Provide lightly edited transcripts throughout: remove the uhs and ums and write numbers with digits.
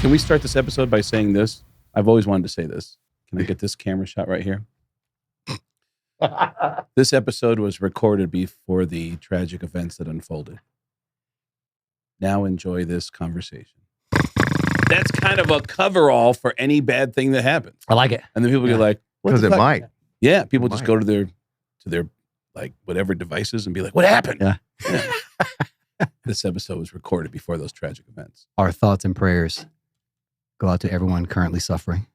can we start this episode by saying this? I've always wanted to say this. Can I get this camera shot right here? This episode was recorded before the tragic events that unfolded. Now enjoy this conversation. That's kind of a coverall for any bad thing that happens. I like it. And then people get like, because it might. Yeah, people just go to their like whatever devices and be like, what happened? Yeah. This episode was recorded before those tragic events. Our thoughts and prayers go out to everyone currently suffering.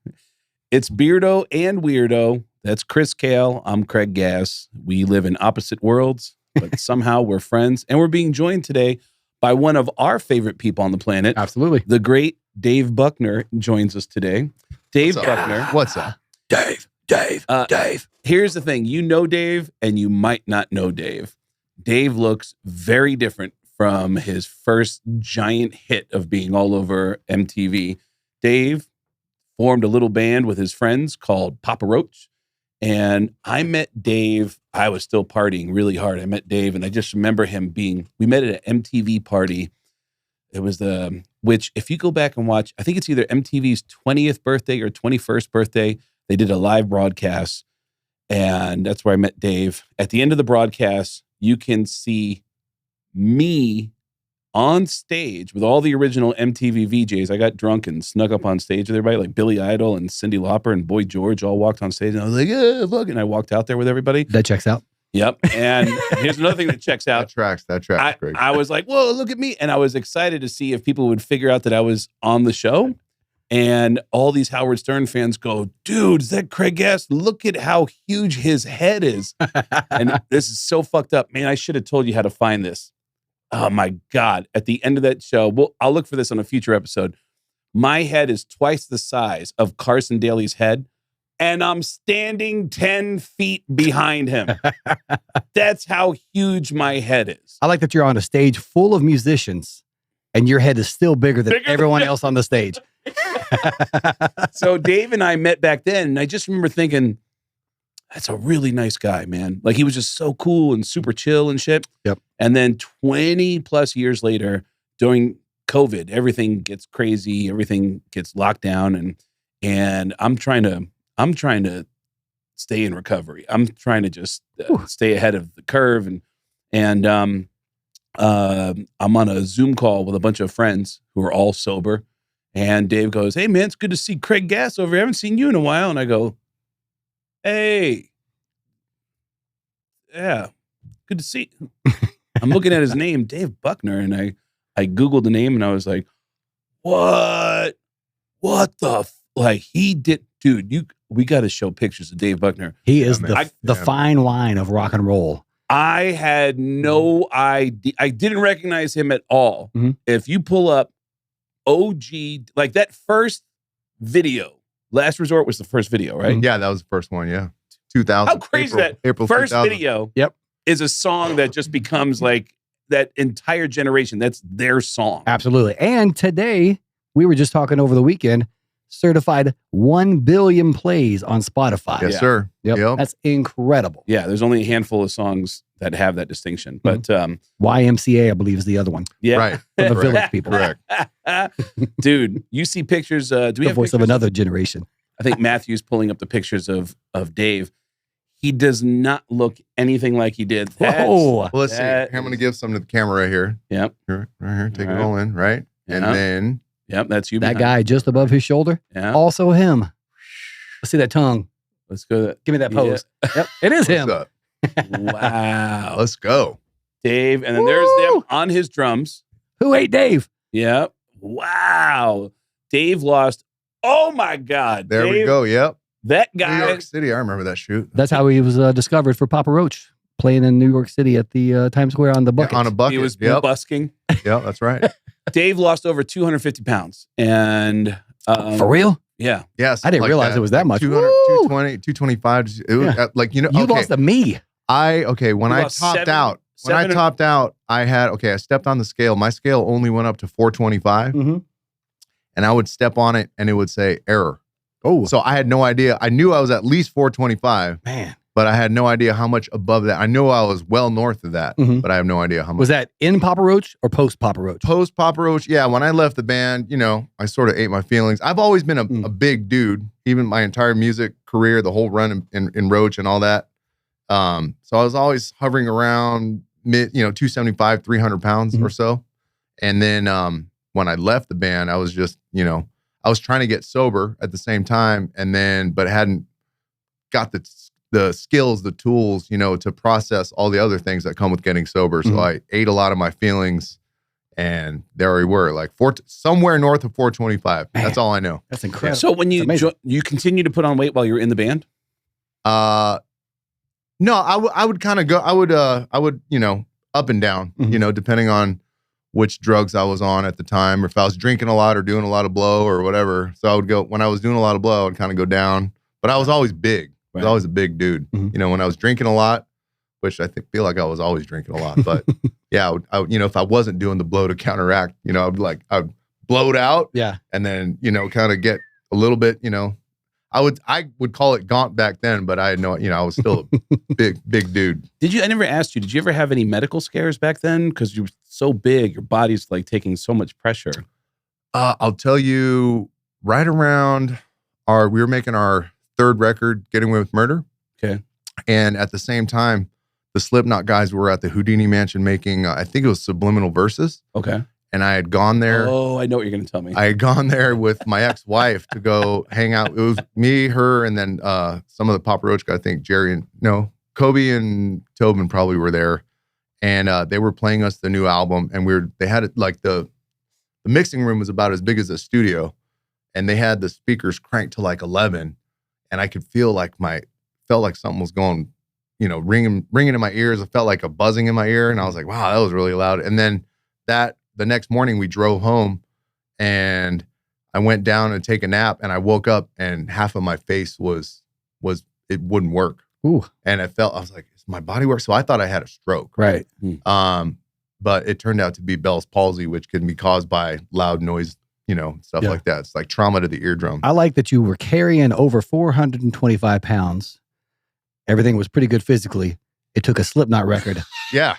It's Beardo and Weirdo. That's Chris Kael. I'm Craig Gass. We live in opposite worlds, but somehow we're friends. And we're being joined today by one of our favorite people on the planet. Absolutely. The great Dave Buckner joins us today. Dave Buckner. What's up? Dave. Here's the thing. You know Dave, and you might not know Dave. Dave looks very different from his first giant hit of being all over MTV. Dave formed a little band with his friends called Papa Roach. And I met Dave. I was still partying really hard. I met Dave, and I just remember him we met at an MTV party. It was which if you go back and watch, I think it's either MTV's 20th birthday or 21st birthday. They did a live broadcast, and that's where I met Dave. At the end of the broadcast, you can see me on stage with all the original MTV VJs. I got drunk and snuck up on stage with everybody, like Billy Idol and Cyndi Lauper and Boy George all walked on stage. And I was like, look. And I walked out there with everybody. That checks out. Yep. And here's another thing that checks out. That tracks, Greg. I was like, whoa, look at me. And I was excited to see if people would figure out that I was on the show. And all these Howard Stern fans go, dude, is that Craig Gass? Look at how huge his head is. And this is so fucked up. Man, I should have told you how to find this. Oh my God. At the end of that show, I'll look for this on a future episode. My head is twice the size of Carson Daly's head, and I'm standing 10 feet behind him. That's how huge my head is. I like that you're on a stage full of musicians and your head is still bigger than everyone else on the stage. So Dave and I met back then, and I just remember thinking, that's a really nice guy, man. Like, he was just so cool and super chill and shit. Yep. And then 20 plus years later, during COVID, everything gets crazy, everything gets locked down, and I'm trying to stay in recovery. I'm trying to just stay ahead of the curve, and I'm on a Zoom call with a bunch of friends who are all sober. And Dave goes, hey man, it's good to see Craig Gass over here. I haven't seen you in a while. And I go, hey, yeah, good to see you. I'm looking at his name, Dave Buckner, and I Googled the name, and I was like, what the, like, he did, dude, we got to show pictures of Dave Buckner. He is the fine line of rock and roll. I had no idea. I didn't recognize him at all. Mm-hmm. If you pull up OG, like that first video, Last Resort was the first video, right? Yeah, that was the first one, yeah. 2000. How crazy April first 2000. video Yep. is a song that just becomes like that entire generation. That's their song. Absolutely. And today, we were just talking over the weekend, certified 1 billion plays on Spotify. Yes, sir. Yep. That's incredible. Yeah, there's only a handful of songs that have that distinction. But YMCA, I believe, is the other one. yeah. Right. For the Village people. Correct. Dude, you see pictures. Do we The have voice of pictures? another generation. I think Matthew's pulling up the pictures of Dave. He does not look anything like he did. Whoa. Well, let's see. Here, I'm going to give some to the camera right here. Yep. Here, right here. Take All it right. all in, right? Yeah. And then... Yep, that's you. That behind. guy just above his shoulder, Yeah. also him. Let's see that tongue. Let's go. Give me that pose. Yep, it is him. What's up? Wow. Let's go. Dave. And then there's them on his drums. Who ate Dave? Yep. Wow. Dave lost. Oh my God. There Dave, we go. Yep. That New guy. York City. I remember that shoot. That's how he was discovered for Papa Roach, playing in New York City at the Times Square on the bucket. Yeah, on a bucket. He was Yep. busking. Yep, that's right. Dave lost over 250 pounds. And For real? yeah. Yes. I didn't realize it was that much. 200, Woo! 220, 225. It was like, you know, You okay. lost to me. When You I lost topped seven- out, I stepped on the scale. My scale only went up to 425. Mm-hmm. And I would step on it and it would say error. Oh, So I had no idea. I knew I was at least 425. man. but I had no idea how much above that. I know I was well north of that, but I have no idea how much. Was that in Papa Roach or post Papa Roach? Post Papa Roach, yeah. When I left the band, you know, I sort of ate my feelings. I've always been a big dude, even my entire music career, the whole run in Roach and all that. So I was always hovering around 275, 300 pounds or so. And then when I left the band, I was just, I was trying to get sober at the same time, but hadn't got the skills, the tools, to process all the other things that come with getting sober. So I ate a lot of my feelings, and there we were, like somewhere north of 425. Man, that's all I know. That's incredible. So when you continue to put on weight while you're in the band? No, I would kind of go. I would up and down, depending on which drugs I was on at the time, or if I was drinking a lot or doing a lot of blow or whatever. So I would go, when I was doing a lot of blow, I would kind of go down, but I was always big. I was always a big dude. When I was drinking a lot, which I feel like I was always drinking a lot, but yeah, I would, if I wasn't doing the blow to counteract, I'd blow it out. Yeah. And then, kind of get a little bit, I would call it gaunt back then, but I had no, I was still a big dude. I never asked you, did you ever have any medical scares back then? Because you were so big, your body's like taking so much pressure. I'll tell you, right around we were making our third record, Getting Away with Murder. Okay. And at the same time, the Slipknot guys were at the Houdini Mansion making, I think it was Subliminal Verses. Okay. And I had gone there. Oh, I know what you're going to tell me. I had gone there with my ex-wife to go hang out. It was me, her, and then some of the Papa Roach guys, I think Kobe and Tobin probably were there. And they were playing us the new album. And they had it like the mixing room was about as big as a studio. And they had the speakers cranked to like 11. And I could feel felt like something was going, ringing in my ears. I felt like a buzzing in my ear. And I was like, wow, that was really loud. And then the next morning we drove home, and I went down and take a nap, and I woke up and half of my face was it wouldn't work. Ooh. And I was like, is my body work? So I thought I had a stroke. Right. But it turned out to be Bell's palsy, which can be caused by loud noise, stuff like that. It's like trauma to the eardrum. I like that you were carrying over 425 pounds. Everything was pretty good physically. It took a Slipknot record. Yeah.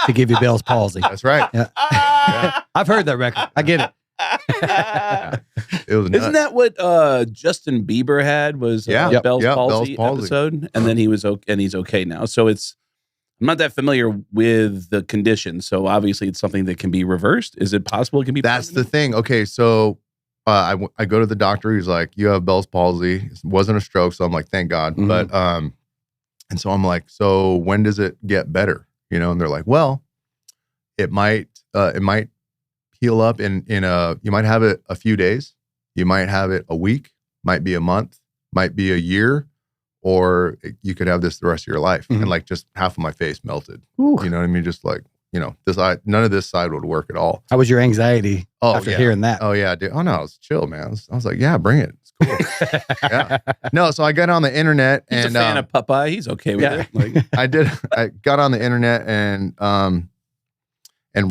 To give you Bell's palsy. That's right. Yeah. Yeah. I've heard that record. I get it. Yeah. It was nuts. Isn't that what Justin Bieber had? Was Bell's palsy episode, and then he was okay, and he's okay now. So I'm not that familiar with the condition. So obviously, it's something that can be reversed. Is it possible it can be? That's permanent? The thing. Okay, so I go to the doctor. He's like, "You have Bell's palsy. It wasn't a stroke." So I'm like, "Thank God." But and so I'm like, "So when does it get better?" And they're like, well, it might heal up you might have it a few days, you might have it a week, might be a month, might be a year, or you could have this the rest of your life. And like just half of my face melted. Ooh. You know what I mean? Just like, this side, none of this side would work at all. How was your anxiety after hearing that? Oh yeah, dude. Oh no, it was chill, man. I was like, yeah, bring it. It's cool. Yeah. No, so I got on the internet He's and a fan of Popeye. He's okay with it. Like, I got on the internet and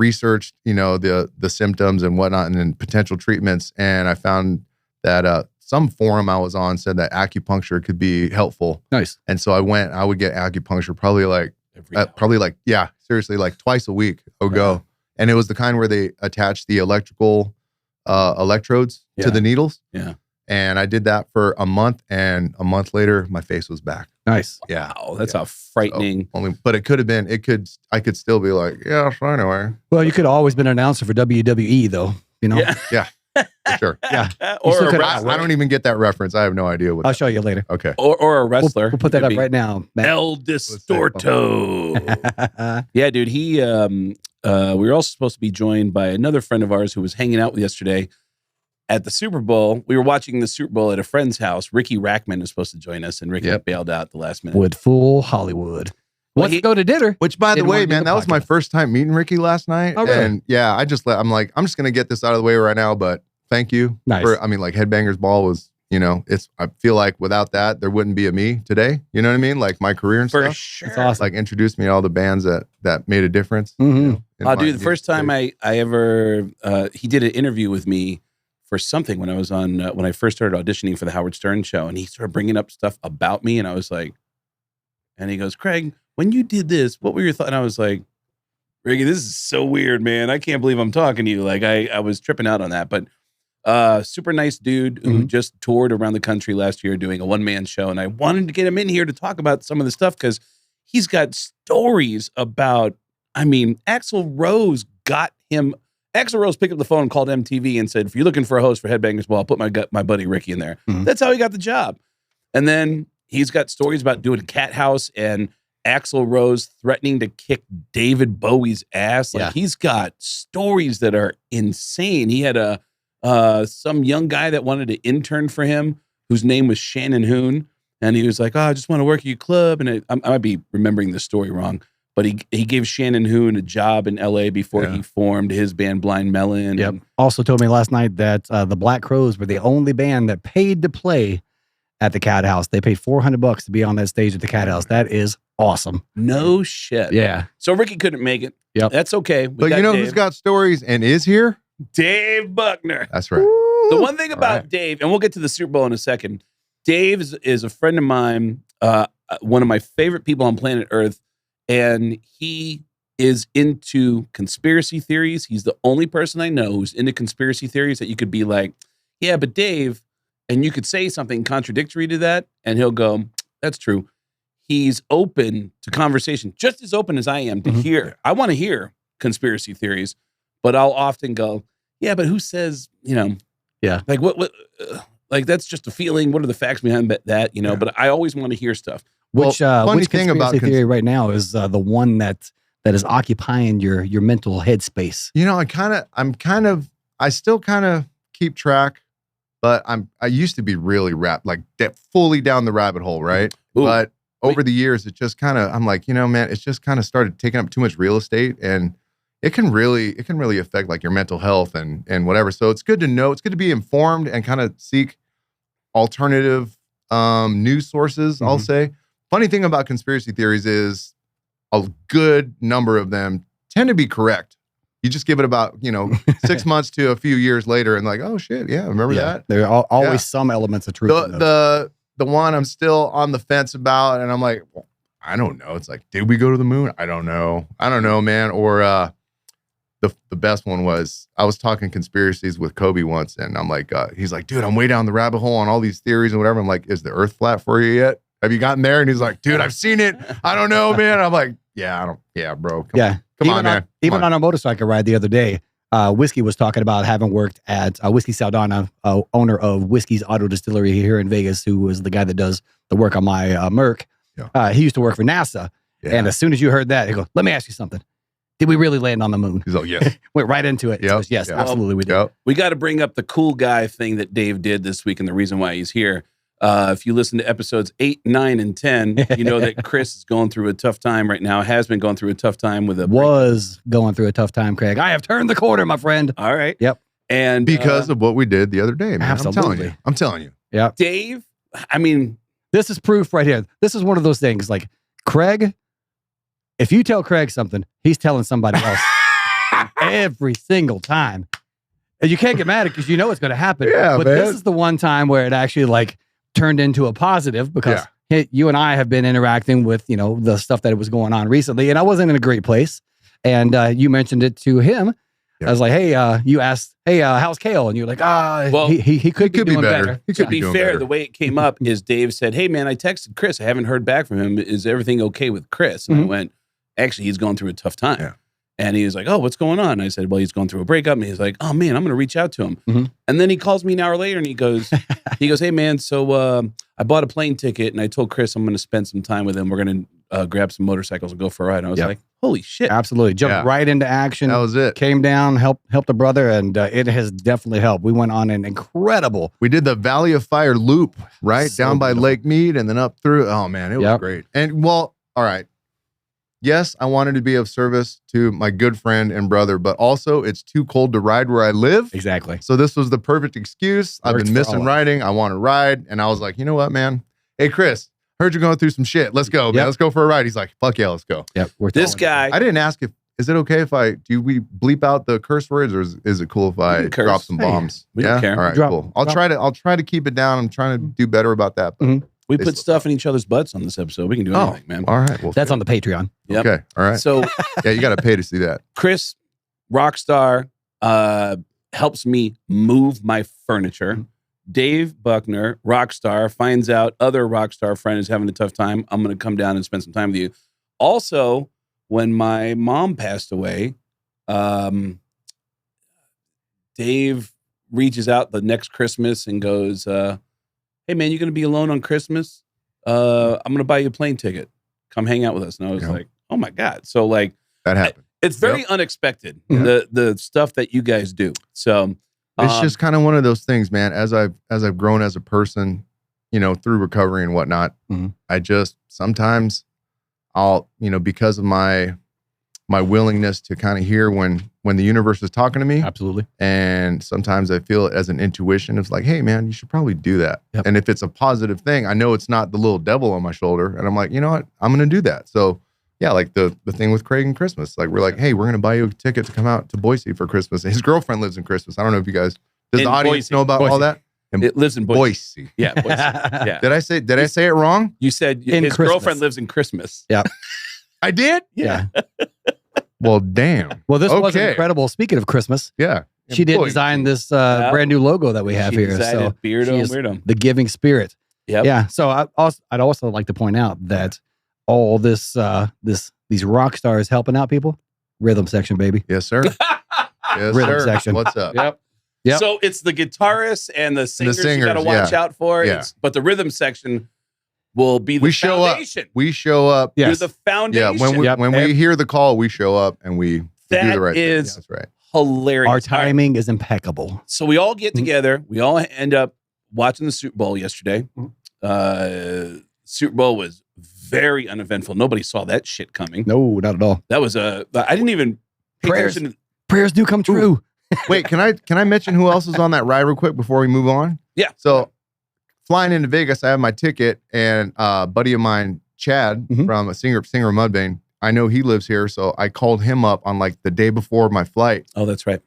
researched, the symptoms and whatnot, and then potential treatments. And I found that some forum I was on said that acupuncture could be helpful. Nice. And so I would get acupuncture probably seriously, like twice a week I would go. And it was the kind where they attach the electrical electrodes to the needles. Yeah. And I did that for a month, and a month later, my face was back. Nice. Yeah. Wow, that's a frightening. But it could have been. I could still be like, yeah. So anyway. Well, you could have always been an announcer for WWE, though. Yeah. For sure. Yeah. Or I don't even get that reference. I have no idea what. I'll show you later. Okay. Or a wrestler. We'll put that up right now, Matt. El Distorto. Yeah, dude. We were also supposed to be joined by another friend of ours who was hanging out with yesterday at the Super Bowl. We were watching the Super Bowl at a friend's house. Ricky Rackman was supposed to join us, and Ricky bailed out the last minute. With full Hollywood. Let's go to dinner. Which, by the way, man, that was my first time meeting Ricky last night. Oh, really? And yeah, I'm just going to get this out of the way right now, but thank you. Nice. Headbangers Ball was, I feel like without that, there wouldn't be a me today. You know what I mean? Like my career and For stuff. sure. It's awesome. Like introduced me to all the bands that made a difference. Mm-hmm. Dude, the first time I ever, he did an interview with me for something when I was when I first started auditioning for the Howard Stern show, and he started bringing up stuff about me, and I was like, And he goes, Craig, when you did this, what were your thoughts? And I was like, Ricky, this is so weird, man. I can't believe I'm talking to you. Like I was tripping out on that. But super nice dude who just toured around the country last year doing a one-man show. And I wanted to get him in here to talk about some of the stuff because he's got stories about, I mean, Axl Rose got him. Axl Rose picked up the phone and called MTV and said, if you're looking for a host for Headbangers Ball, I'll put my buddy Ricky in there. That's how he got the job. And then he's got stories about doing Cat House and Axl Rose threatening to kick David Bowie's ass. Like he's got stories that are insane. He had some young guy that wanted to intern for him whose name was Shannon Hoon. And he was like, oh, I just want to work at your club. And I might be remembering the story wrong, but he gave Shannon Hoon a job in LA before he formed his band Blind Melon. Yep. Also told me last night that the Black Crowes were the only band that paid to play at the Cat House. They paid $400 to be on that stage at the Cat House. That is awesome. No shit. Yeah. So Ricky couldn't make it. Yep. That's okay. But you know who's got stories and is here? Dave Buckner. That's right. The one thing about Dave, and we'll get to the Super Bowl in a second, Dave is a friend of mine, one of my favorite people on planet Earth, and he is into conspiracy theories. He's the only person I know who's into conspiracy theories that you could be like, yeah, but Dave, and you could say something contradictory to that, and he'll go, that's true. He's open to conversation, just as open as I am to hear. I want to hear conspiracy theories, but I'll often go, yeah, but who says, like what like that's just a feeling. What are the facts behind that, but I always want to hear stuff. Which thing about theory right now is the one that is occupying your mental headspace. I still kind of keep track, but I used to be really fully down the rabbit hole, right? Ooh. But over the years, it just kind of, I'm like, man, it's just kind of started taking up too much real estate, and it can really affect like your mental health and whatever. So it's good to know, it's good to be informed and kind of seek alternative news sources, I'll say. Funny thing about conspiracy theories is a good number of them tend to be correct. You just give it about, 6 months to a few years later and like, oh shit, yeah, remember that? There are always some elements of truth. The one I'm still on the fence about, and I'm like, well, I don't know. It's like, did we go to the moon? I don't know, man. Or the best one was, I was talking conspiracies with Kobe once, and I'm like, he's like, dude, I'm way down the rabbit hole on all these theories and whatever. I'm like, is the earth flat for you yet? Have you gotten there? And he's like, dude, I've seen it. I don't know, man. I'm like, bro. Come on, man. Even on a motorcycle ride the other day, Whiskey was talking about having worked at Whiskey Saldana, owner of Whiskey's Auto Distillery here in Vegas, who was the guy that does the work on my Merc. Yeah. He used to work for NASA. Yeah. And as soon as you heard that, he goes, let me ask you something. Did we really land on the moon? He's like, yes. Went right into it. Goes, yes, absolutely we did. Yep. We got to bring up the cool guy thing that Dave did this week and the reason why he's here. If you listen to episodes 8, 9, and 10, you know that Chris is going through a tough time right now, has been going through a tough time with going through a tough time, Craig. I have turned the corner, my friend. All right. Yep. And because of what we did the other day, man. Absolutely. I'm telling you. Yeah. Dave, I mean, this is proof right here. This is one of those things like Craig, if you tell Craig something, he's telling somebody else every single time. And you can't get mad because you know it's going to happen. Yeah, but man. This is the one time where it actually turned into a positive because you and I have been interacting with, the stuff that was going on recently, and I wasn't in a great place. And you mentioned it to him. Yeah. I was like, hey, you asked, hey, how's Kael? And you're like, well, he could be better. To be fair, the way it came up is Dave said, hey, man, I texted Chris. I haven't heard back from him. Is everything okay with Chris? And I went, actually, he's going through a tough time. Yeah. And he was like, oh, what's going on? And I said, well, he's going through a breakup. And he's like, oh, man, I'm going to reach out to him. And then he calls me an hour later and he goes, hey, man, so I bought a plane ticket and I told Chris I'm going to spend some time with him. We're going to grab some motorcycles and go for a ride. And I was like, holy shit. Absolutely. Jumped right into action. That was it. Came down, helped a brother, and it has definitely helped. We went on an incredible. We did the Valley of Fire loop, right? Down by Lake Mead and then up through. Oh, man, it was great. And all right. Yes, I wanted to be of service to my good friend and brother, but also it's too cold to ride where I live. Exactly. So this was the perfect excuse. I've been missing riding. I want to ride. And I was like, you know what, man? Hey, Chris, heard you're going through some shit. Let's go, man. Let's go for a ride. He's like, fuck yeah, let's go. Yep. This guy. I didn't ask is it okay if do we bleep out the curse words, or is it cool if I drop some bombs? We don't care. All right, cool. I'll try to keep it down. I'm trying to do better about that. But We put stuff in each other's butts on this episode. We can do anything, man. All right. Well, That's on the Patreon. Yep. Okay. All right. So yeah, you got to pay to see that. Chris, Rockstar, helps me move my furniture. Dave Buckner, Rockstar, finds out other Rockstar friend is having a tough time. I'm going to come down and spend some time with you. Also, when my mom passed away, Dave reaches out the next Christmas and goes, hey, man, you going to be alone on Christmas? I'm going to buy you a plane ticket. Come hang out with us. And I was like, oh, my God. So, like, that happened. It's very unexpected, the stuff that you guys do. So it's just kind of one of those things, man. As I've grown as a person, you know, through recovery and whatnot, I just sometimes I'll, you know, because of my willingness to kind of hear when the universe is talking to me. Absolutely. And sometimes I feel it as an intuition. It's like, hey, man, you should probably do that. Yep. And if it's a positive thing, I know it's not the little devil on my shoulder. And I'm like, you know what? I'm going to do that. So yeah, like the thing with Craig and Christmas. Like, we're like, hey, we're going to buy you a ticket to come out to Boise for Christmas. And his girlfriend lives in Christmas. I don't know if you guys, does the audience know about all that? And it lives in Boise. Boise. Yeah, Boise. Yeah. Did I say it wrong? You said In his Christmas. girlfriend lives in Christmas. Yeah. I did? Yeah. Well, damn. Well, this was Okay. incredible. Speaking of Christmas, Yeah. she did Boy, design this brand new logo that we have She here. decided So Beardo she and is Weirdo. the giving spirit. Yep. Yeah. So I'd also like to point out that all these rock stars helping out people, rhythm section, baby. Yes, sir. Yes, Rhythm sir. section. What's up? Yep. So it's the guitarists and the singers, you got to singers, watch out for. Yeah. But the rhythm section will be the We show up. foundation. We show up. Yes. You're the foundation. Yeah. When we hear the call, we show up and we do That the right thing. is Yeah, that's right. hilarious. Our timing is impeccable. So we all get together. We all end up watching the Super Bowl yesterday. Super Bowl was very uneventful. Nobody saw that shit coming. No, not at all. That was I didn't even pay Prayers. attention. Prayers do come true. Wait, can I mention who else is on that ride real quick before we move on? Yeah. So flying into Vegas, I have my ticket, and a buddy of mine, Chad, from a singer Mudvayne, I know he lives here, so I called him up on like the day before my flight. Oh, that's right.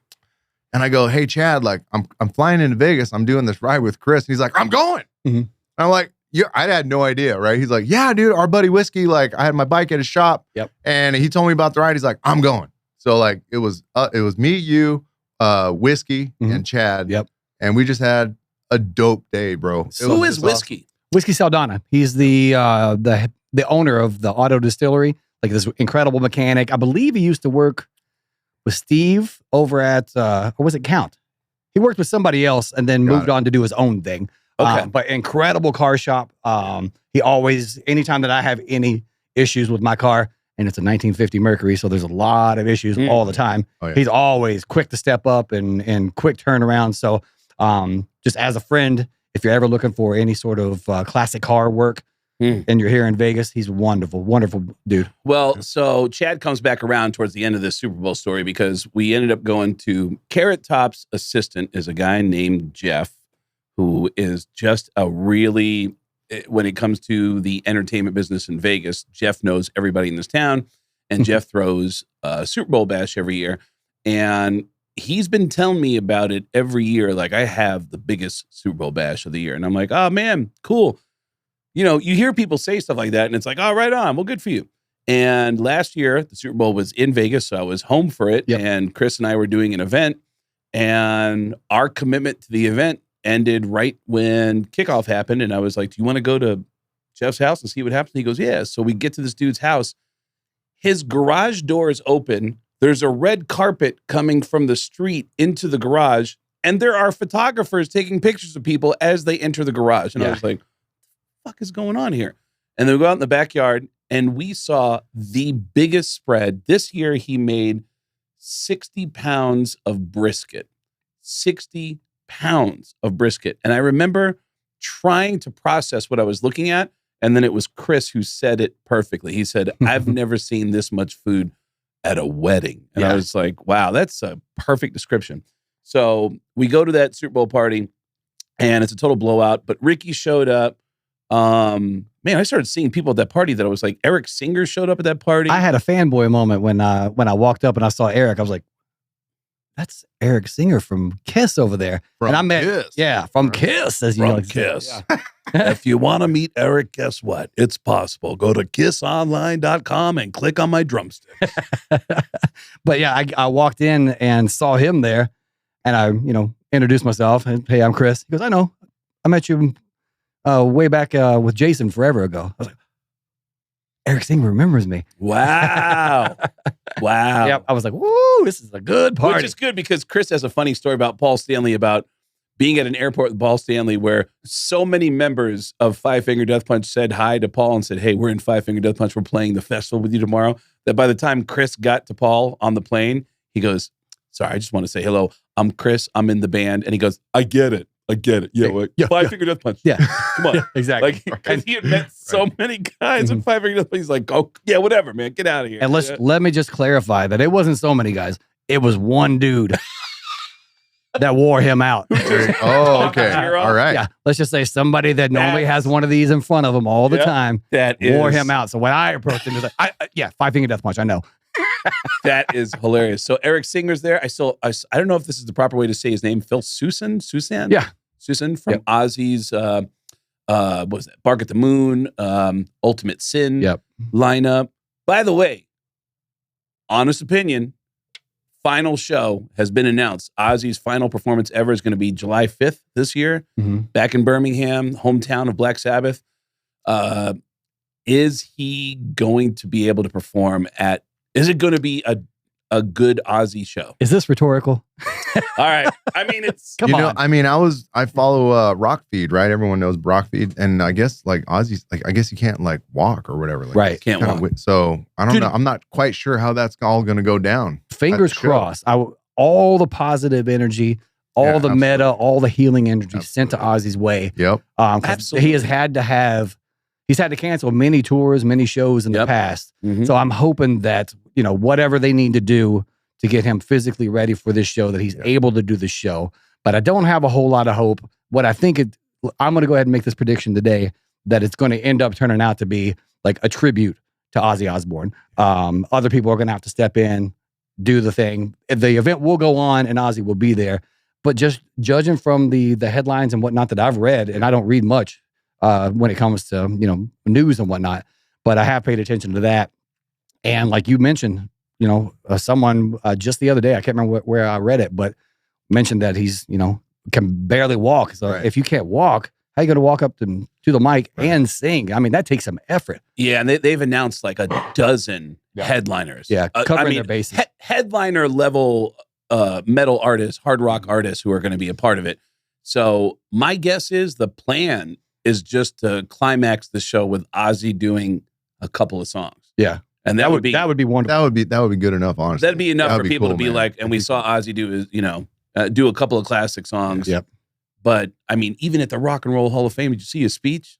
And I go, hey, Chad, like I'm flying into Vegas. I'm doing this ride with Chris. And he's like, I'm going. And I'm like, yeah, I had no idea, right? He's like, yeah, dude, our buddy Whiskey, like I had my bike at his shop. Yep. And he told me about the ride. He's like, I'm going. So like it was me, you, Whiskey, and Chad. Yep. And we just had a dope day, bro. Who is Whiskey? Whiskey Saldana. He's the owner of the auto distillery, like this incredible mechanic. I believe he used to work with Steve over at or was it Count? He worked with somebody else and then moved on to do his own thing. Okay. But incredible car shop. He always, anytime that I have any issues with my car, and it's a 1950 Mercury, so there's a lot of issues all the time. Oh, yeah. He's always quick to step up and quick turnaround. So just as a friend, if you're ever looking for any sort of classic car work and you're here in Vegas, he's wonderful, wonderful dude. Well, so Chad comes back around towards the end of this Super Bowl story because we ended up going to Carrot Top's assistant is a guy named Jeff, who is just a really, when it comes to the entertainment business in Vegas, Jeff knows everybody in this town, and Jeff throws a Super Bowl bash every year. And he's been telling me about it every year. Like, I have the biggest Super Bowl bash of the year. And I'm like, oh, man, cool. You know, you hear people say stuff like that, and it's like, oh, right on. Well, good for you. And last year, the Super Bowl was in Vegas, so I was home for it. Yep. And Chris and I were doing an event, and our commitment to the event ended right when kickoff happened. And I was like, do you want to go to Jeff's house and see what happens? And he goes, yeah. So we get to this dude's house. His garage door is open. There's a red carpet coming from the street into the garage. And there are photographers taking pictures of people as they enter the garage. And I was like, what the fuck is going on here? And then we go out in the backyard and we saw the biggest spread. This year he made 60 pounds of brisket. 60 pounds of brisket. And I remember trying to process what I was looking at. And then it was Chris who said it perfectly. He said, I've never seen this much food at a wedding. And I was like, wow, that's a perfect description. So we go to that Super Bowl party and it's a total blowout. But Ricky showed up. Man, I started seeing people at that party that I was like, Eric Singer showed up at that party. I had a fanboy moment when I walked up and I saw Eric. I was like, that's Eric Singer from Kiss over there. From and I met, Kiss. Yeah, from Kiss, as you From know. Kiss. Yeah. If you want to meet Eric, guess what? It's possible. Go to kissonline.com and click on my drumstick. But yeah, I walked in and saw him there, and I, introduced myself. And hey, I'm Chris. He goes, I know. I met you way back with Jason forever ago. I was like, Eric Singer remembers me. Wow. Wow. Yep. I was like, woo, this is a good party. Which is good because Chris has a funny story about Paul Stanley about being at an airport with Paul Stanley where so many members of Five Finger Death Punch said hi to Paul and said, hey, we're in Five Finger Death Punch. We're playing the festival with you tomorrow. That by the time Chris got to Paul on the plane, he goes, sorry, I just want to say hello. I'm Chris. I'm in the band. And he goes, I get it. Yeah, Five Finger Death Punch. Yeah. Come on. Yeah, exactly. Like, because he had met so many guys in Five Finger Death Punch. He's like, oh, yeah, whatever, man. Get out of here. And let me just clarify that it wasn't so many guys. It was one dude that wore him out. Oh, okay. All right. Yeah. Let's just say somebody that normally has one of these in front of him all the time wore him out. So when I approached him, he was like, yeah, Five Finger Death Punch. I know. That is hilarious. So Eric Singer's there. I don't know if this is the proper way to say his name. Phil Susan? Yeah. Susan from Ozzy's, what was that? Bark at the Moon, Ultimate Sin lineup. By the way, honest opinion, final show has been announced. Ozzy's final performance ever is going to be July 5th this year, back in Birmingham, hometown of Black Sabbath. Is he going to be able to perform is it going to be a good Ozzy show? Is this rhetorical? All right. I mean, it's... Come on. I mean, I follow Rock Feed, right? Everyone knows Rock Feed. And I guess like Ozzy's, like, I guess you can't like walk or whatever. Like, right. Can't walk. So I don't know. I'm not quite sure how that's all going to go down. Fingers crossed. All the positive energy, all the meta, all the healing energy sent to Ozzy's way. Yep. Absolutely. He's had to cancel many tours, many shows in the past. So I'm hoping that, whatever they need to do to get him physically ready for this show, that he's able to do the show. But I don't have a whole lot of hope. What I think I'm going to go ahead and make this prediction today that it's going to end up turning out to be like a tribute to Ozzy Osbourne. Other people are going to have to step in, do the thing. The event will go on and Ozzy will be there. But just judging from the headlines and whatnot that I've read, and I don't read much when it comes to, news and whatnot, but I have paid attention to that. And like you mentioned, someone just the other day, I can't remember where I read it, but mentioned that he's, can barely walk. So if you can't walk, how are you going to walk up to the mic and sing? I mean, that takes some effort. Yeah, and they've announced like a dozen headliners. Yeah, covering their bases. Headliner level metal artists, hard rock artists who are going to be a part of it. So my guess is the plan is just to climax the show with Ozzy doing a couple of songs. Yeah. And that would be wonderful. That would be good enough, honestly. That'd be enough for people cool, to be man. like, and we saw Ozzy do a couple of classic songs. Yep. But I mean, even at the Rock and Roll Hall of Fame, did you see his speech?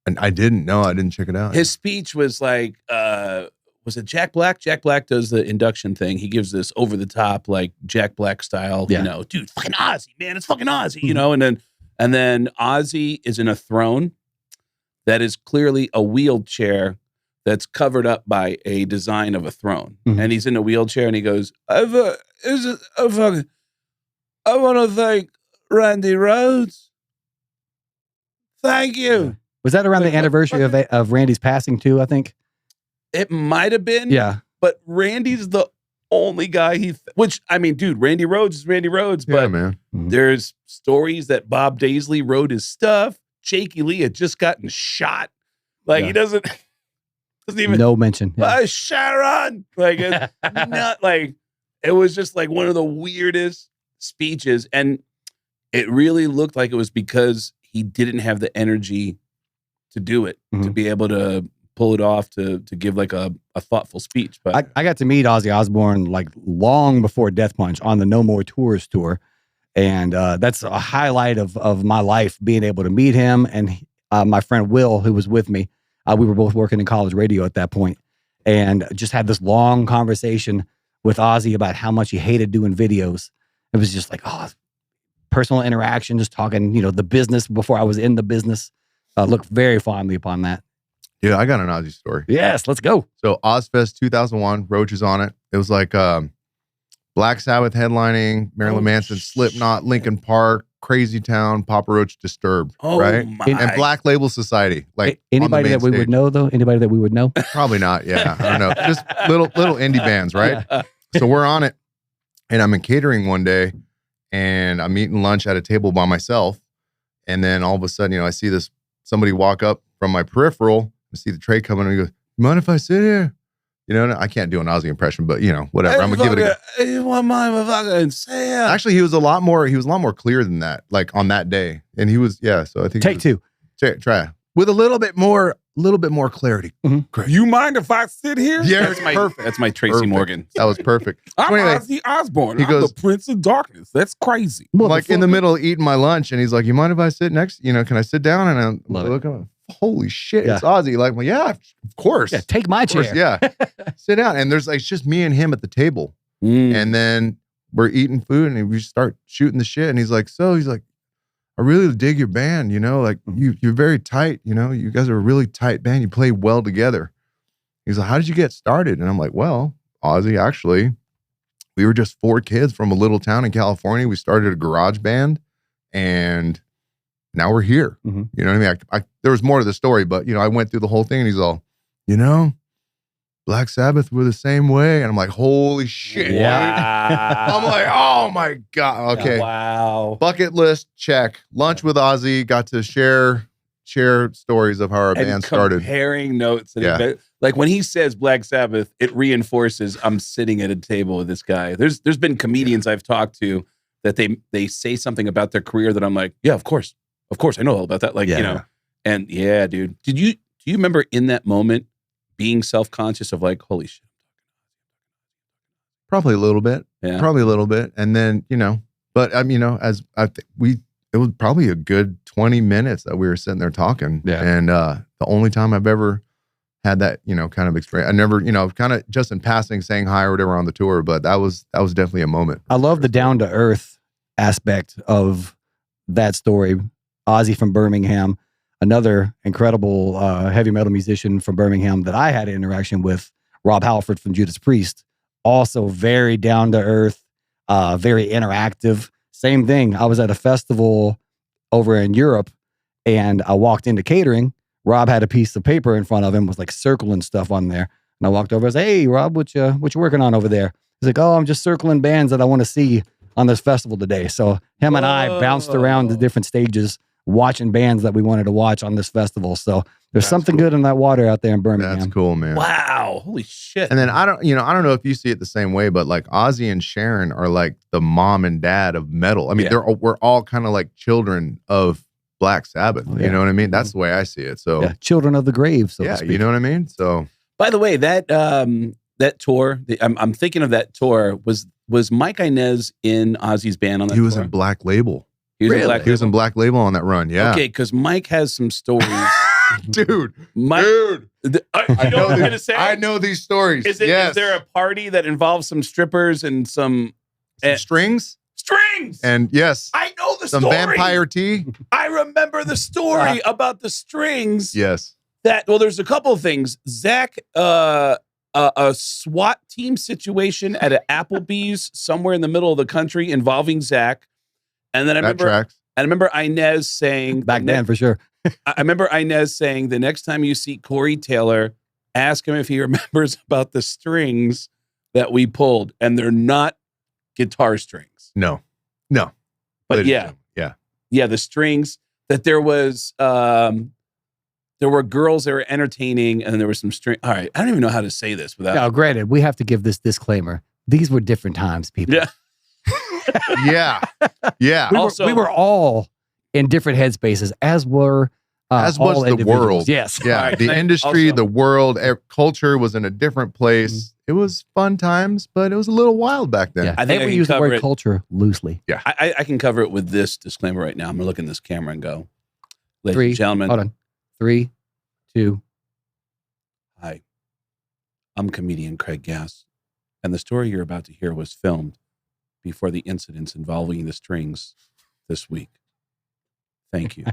And I didn't check it out. His speech was like, was it Jack Black? Jack Black does the induction thing. He gives this over the top, like Jack Black style, dude, fucking Ozzy, man, it's fucking Ozzy, and then Ozzy is in a throne that is clearly a wheelchair that's covered up by a design of a throne. And he's in a wheelchair and he goes, I want to thank Randy Rhoads. Thank you. Was that around the anniversary of Randy's passing too, I think? It might have been. Yeah. But Randy's the only guy which, I mean, dude, Randy Rhoads is Randy Rhoads. But man. There's stories that Bob Daisley wrote his stuff. Jakey Lee had just gotten shot. Like, he doesn't even. No mention. Yeah. Sharon. Like, it's not like, it was just like one of the weirdest speeches. And it really looked like it was because he didn't have the energy to do it, to be able to pull it off, to give like a thoughtful speech. But I got to meet Ozzy Osbourne like long before Death Punch on the No More Tours tour. And that's a highlight of my life, being able to meet him. And my friend Will, who was with me, we were both working in college radio at that point, and just had this long conversation with Ozzy about how much he hated doing videos. It was just like, personal interaction, just talking, the business before I was in the business. Look very fondly upon that. Yeah, I got an Ozzy story. Yes, let's go. So Ozfest 2001, Roach is on it. It was like Black Sabbath headlining, Marilyn Manson, Slipknot, Linkin Park, Crazy Town, Papa Roach, Disturbed, right? And Black Label Society. Like anybody that we would know, though? Anybody that we would know? Probably not. Yeah, I don't know. Just little indie bands, right? Yeah. So we're on it, and I'm in catering one day, and I'm eating lunch at a table by myself, and then all of a sudden, I see somebody walk up from my peripheral. I see the tray coming, and he goes, "You mind if I sit here?" I can't do an Ozzy impression, but whatever. I'm gonna give it a go. Actually, he was a lot more clear than that, like on that day. And he was, so I think take two. Try with a little bit more clarity. Mm-hmm. You mind if I sit here? Yeah, perfect. That's my Tracy Morgan. That was perfect. I'm Ozzy Osbourne. He goes, the Prince of Darkness. That's crazy. I'm like in the middle eating my lunch, and he's like, "You mind if I sit next? Can I sit down?" And I'm looking. Holy shit, it's Ozzy. Like, well, yeah, of course. Yeah, take my chair. Yeah. Sit down. And there's it's just me and him at the table. And then we're eating food and we start shooting the shit. And he's like, I really dig your band, like you're very tight, you guys are a really tight band. You play well together. He's like, how did you get started? And I'm like, well, Ozzy, actually, we were just 4 kids from a little town in California. We started a garage band and now we're here. You know what I mean? There was more to the story, but I went through the whole thing and he's all, Black Sabbath were the same way. And I'm like, holy shit. Yeah. I'm like, oh my God. Okay. Wow. Bucket list, check. Lunch with Ozzy, got to share stories of how our band started. Comparing notes. And like when he says Black Sabbath, it reinforces I'm sitting at a table with this guy. There's been comedians I've talked to that they say something about their career that I'm like, yeah, of course, I know all about that. Like, and yeah, dude, do you remember in that moment being self-conscious of like, holy shit? Probably a little bit. Yeah. Probably a little bit. And then, but it was probably a good 20 minutes that we were sitting there talking. Yeah. And the only time I've ever had that, kind of experience. I never, kind of just in passing saying hi or whatever on the tour, but that was definitely a moment. I love the down to earth aspect of that story. Ozzy from Birmingham, another incredible heavy metal musician from Birmingham that I had an interaction with, Rob Halford from Judas Priest, also very down to earth, very interactive. Same thing. I was at a festival over in Europe and I walked into catering. Rob had a piece of paper in front of him with like circling stuff on there. And I walked over and said, "Hey, Rob, what you working on over there?" He's like, "Oh, I'm just circling bands that I want to see on this festival today." So him and I bounced around the different stages watching bands that we wanted to watch on this festival. So there's something good in that water out there in Birmingham. That's cool, man. Wow. Holy shit. And then I don't know if you see it the same way, but like Ozzy and Sharon are like the mom and dad of metal. I mean, we're all kind of like children of Black Sabbath. You know what I mean? That's the way I see it. So children of the grave. So you know what I mean? So by the way, that tour, I'm thinking of that tour. Was Mike Inez in Ozzy's band on that tour? He was in Black Label. He was in Black Label on that run. Yeah. Okay, because Mike has some stories. Dude. Mike, I know what I'm gonna say. I know these stories. Is there a party that involves some strippers and some strings? Strings. And yes. I know the story. Some vampire tea. I remember the story about the strings. Yes. There's a couple of things. Zach, a SWAT team situation at an Applebee's somewhere in the middle of the country involving Zach. And then I remember Inez saying back then for sure. I remember Inez saying the next time you see Corey Taylor, ask him if he remembers about the strings that we pulled, and they're not guitar strings. No, but yeah, the strings that there were girls that were entertaining, and there was some string. All right, I don't even know how to say this without. Now, granted, we have to give this disclaimer: these were different times, people. Yeah. We were all in different headspaces, as was the world. Yes. Yeah. Right. The industry, the world, culture was in a different place. Mm-hmm. It was fun times, but it was a little wild back then. Yeah. I think we use the word culture loosely. Yeah. I can cover it with this disclaimer right now. I'm going to look in this camera and go, ladies and gentlemen. Hold on. 3, 2. Hi. I'm comedian Craig Gass, and the story you're about to hear was filmed before the incidents involving the strings this week. Thank you.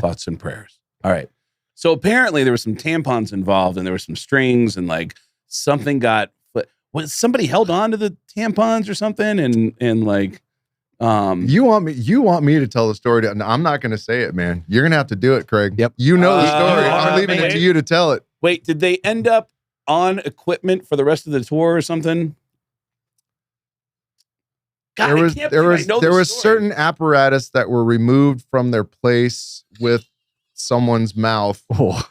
Thoughts and prayers. All right. So apparently there were some tampons involved and there were some strings and like something got, Was somebody held on to the tampons or something? And like, you want me to tell the story? I'm not going to say it, man. You're going to have to do it, Craig. Yep. You know the story. I'm leaving it to you to tell it. Wait, did they end up on equipment for the rest of the tour or something? God, there was certain apparatus that were removed from their place with someone's mouth. Oh.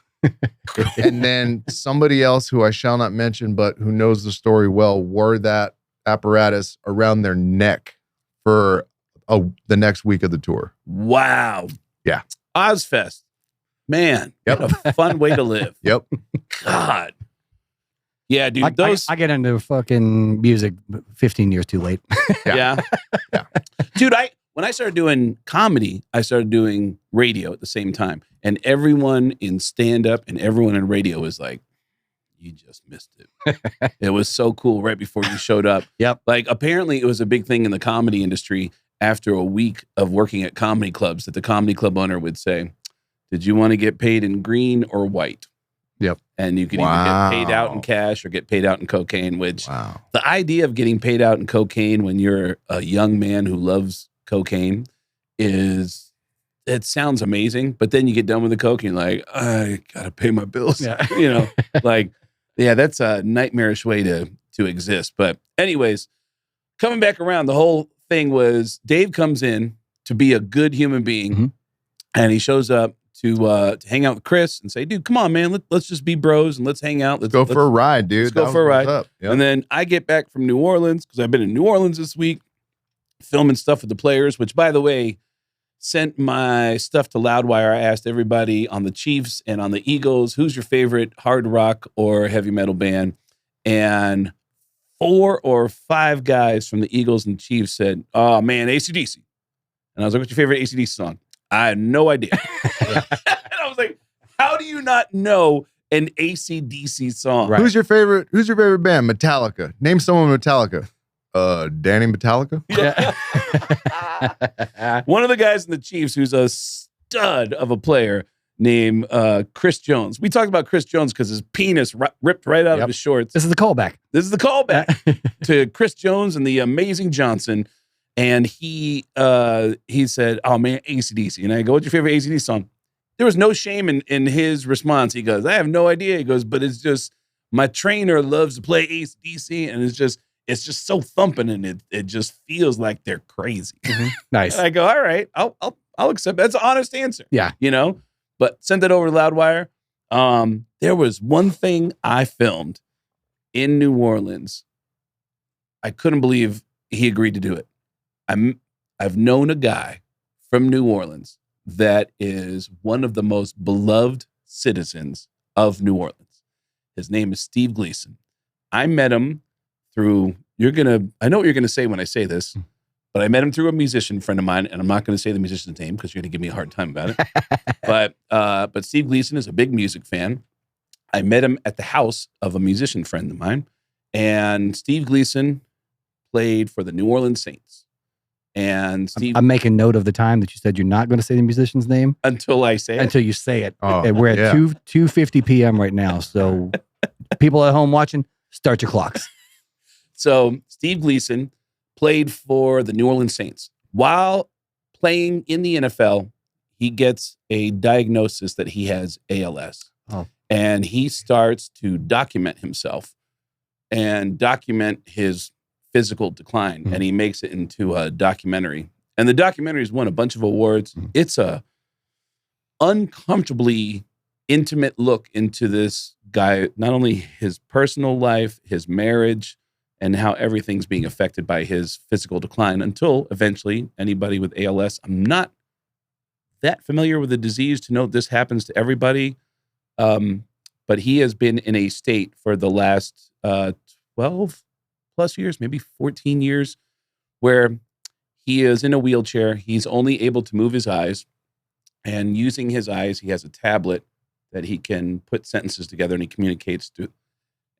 And then somebody else who I shall not mention, but who knows the story well, wore that apparatus around their neck for the next week of the tour. Wow. Yeah. Ozfest. Man, yep. What a fun way to live. Yep. God. Yeah, dude. I get into fucking music 15 years too late. Yeah. Dude, when I started doing comedy, I started doing radio at the same time. And everyone in stand-up and everyone in radio was like, you just missed it. It was so cool right before you showed up. Yep. Like, apparently it was a big thing in the comedy industry after a week of working at comedy clubs that the comedy club owner would say, did you want to get paid in green or white? Yep. And you could either get paid out in cash or get paid out in cocaine, which the idea of getting paid out in cocaine when you're a young man who loves cocaine it sounds amazing, but then you get done with the coke and you're like, I gotta pay my bills. Yeah. You know, like, yeah, that's a nightmarish way to exist. But anyways, coming back around, the whole thing was Dave comes in to be a good human being, and he shows up to hang out with Chris and say, dude, come on, man, let's just be bros and let's hang out. Let's go for a ride, dude. Let's go for a ride. Yep. And then I get back from New Orleans, because I've been in New Orleans this week, filming stuff with the players, which, by the way, sent my stuff to Loudwire. I asked everybody on the Chiefs and on the Eagles, who's your favorite hard rock or heavy metal band? And 4 or 5 guys from the Eagles and Chiefs said, oh, man, AC/DC. And I was like, what's your favorite AC/DC song? I had no idea. And I was like, how do you not know an AC/DC song? Right. Who's your favorite band? Metallica. Name someone Metallica. Danny Metallica? Yeah. One of the guys in the Chiefs who's a stud of a player named Chris Jones. We talked about Chris Jones because his penis ripped right out of his shorts. This is the callback. To Chris Jones and the Amazing Johnson. And he said, oh, man, AC/DC. And I go, what's your favorite AC/DC song? There was no shame in his response. He goes, I have no idea. He goes, but it's just, my trainer loves to play AC/DC, and it's just so thumping, and it just feels like they're crazy. Nice. And I go, all right, I'll accept. That's an honest answer. Yeah. You know, but sent that over to Loudwire. There was one thing I filmed in New Orleans. I couldn't believe he agreed to do it. I've known a guy from New Orleans that is one of the most beloved citizens of New Orleans. His name is Steve Gleason. I met him through, I know what you're going to say when I say this, but I met him through a musician friend of mine, and I'm not going to say the musician's name because you're going to give me a hard time about it. But Steve Gleason is a big music fan. I met him at the house of a musician friend of mine, and Steve Gleason played for the New Orleans Saints. And Steve, I'm making note of the time that you said you're not going to say the musician's name until I say it. Until you say it. Oh, and we're at 2:50 p.m. right now. So people at home watching, start your clocks. So Steve Gleason played for the New Orleans Saints. While playing in the NFL, he gets a diagnosis that he has ALS. Oh. And he starts to document himself and document his physical decline. And he makes it into a documentary. And the documentary has won a bunch of awards. It's a uncomfortably intimate look into this guy, not only his personal life, his marriage, and how everything's being affected by his physical decline until eventually anybody with ALS. I'm not that familiar with the disease to know this happens to everybody. But he has been in a state for the last 12 plus years, maybe 14 years, where he is in a wheelchair. He's only able to move his eyes, and using his eyes, he has a tablet that he can put sentences together, and he communicates to.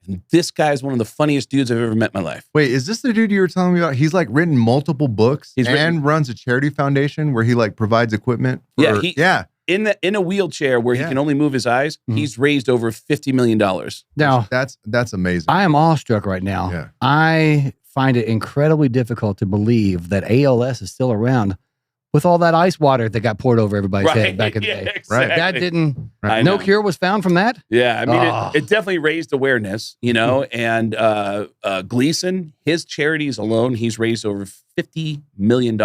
And this guy is one of the funniest dudes I've ever met in my life. Wait, is this the dude you were telling me about? He's like written multiple books runs a charity foundation where he like provides equipment. in a wheelchair where he can only move his eyes, he's raised over $50 million. Now, that's amazing. I am awestruck right now. Yeah. I find it incredibly difficult to believe that ALS is still around with all that ice water that got poured over everybody's head back in the day. Exactly. Right. That didn't, I no know. cure was found from that? Yeah, I mean, it definitely raised awareness, you know, and Gleason, his charities alone, he's raised over $50 million.